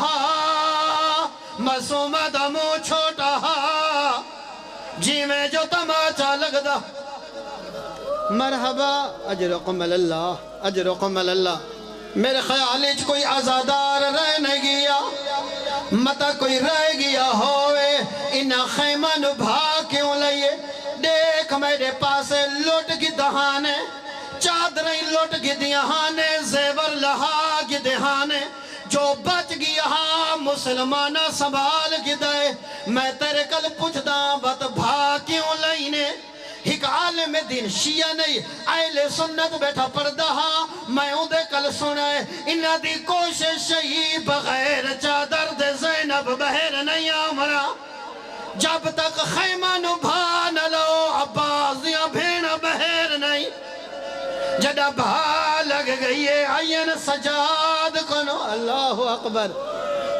معصوم دا مو چھوٹا جی میں جو تماچا لگ دا مرحبا اجرکم اللہ میرے خیالیچ کوئی عزادار رہ نہیں گیا متا کوئی رہ گیا ہوئے انہا خیمہ نبھا کیوں لئیے دیکھ میرے پاسے لوٹ کی دہانے چادریں لوٹ کی دہانے زیور لہا کی دہانے جو بچ گیا مسلمانہ سنبھال کی دے میں تیرے کل پوچھتا بات بھا کیوں لئینے ایک عالم دین شیعہ نہیں اہل سنت بیٹھا پردہ میں ہوں دے کل سنائے انہا دی کوشش ہی بغیر چادر دے زینب بہر نہیں آمرا جب تک خیمہ نبھا نہ لو عباسیاں بھین بہر نہیں جڑا بھا لگ گئی ہے آئین سجاد کنو اللہ اکبر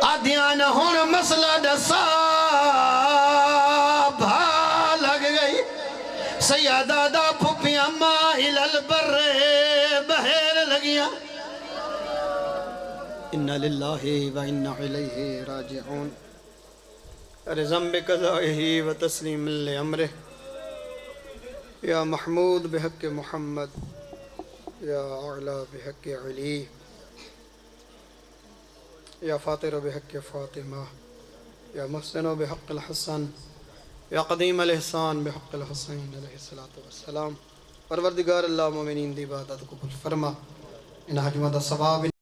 آدھیان ہون مسئلہ دسا بھا لگ گئی سیادہ دا پھپی اماں الالبر بہر لگیاں اِنَّا لِلَّهِ وَإِنَّا إِلَيْهِ راجعون رزم بقضائه وتسلیم لعمره یا محمود بحق محمد یا اعلیٰ بحق علی یا فاطر بحق فاطمہ یا محسن بحق الحسن یا قدیم الاحسان بحق الحسین علیہ السلام پروردگار اللہ مومنین دی عبادت قبول فرما ان حجمہ دا ثواب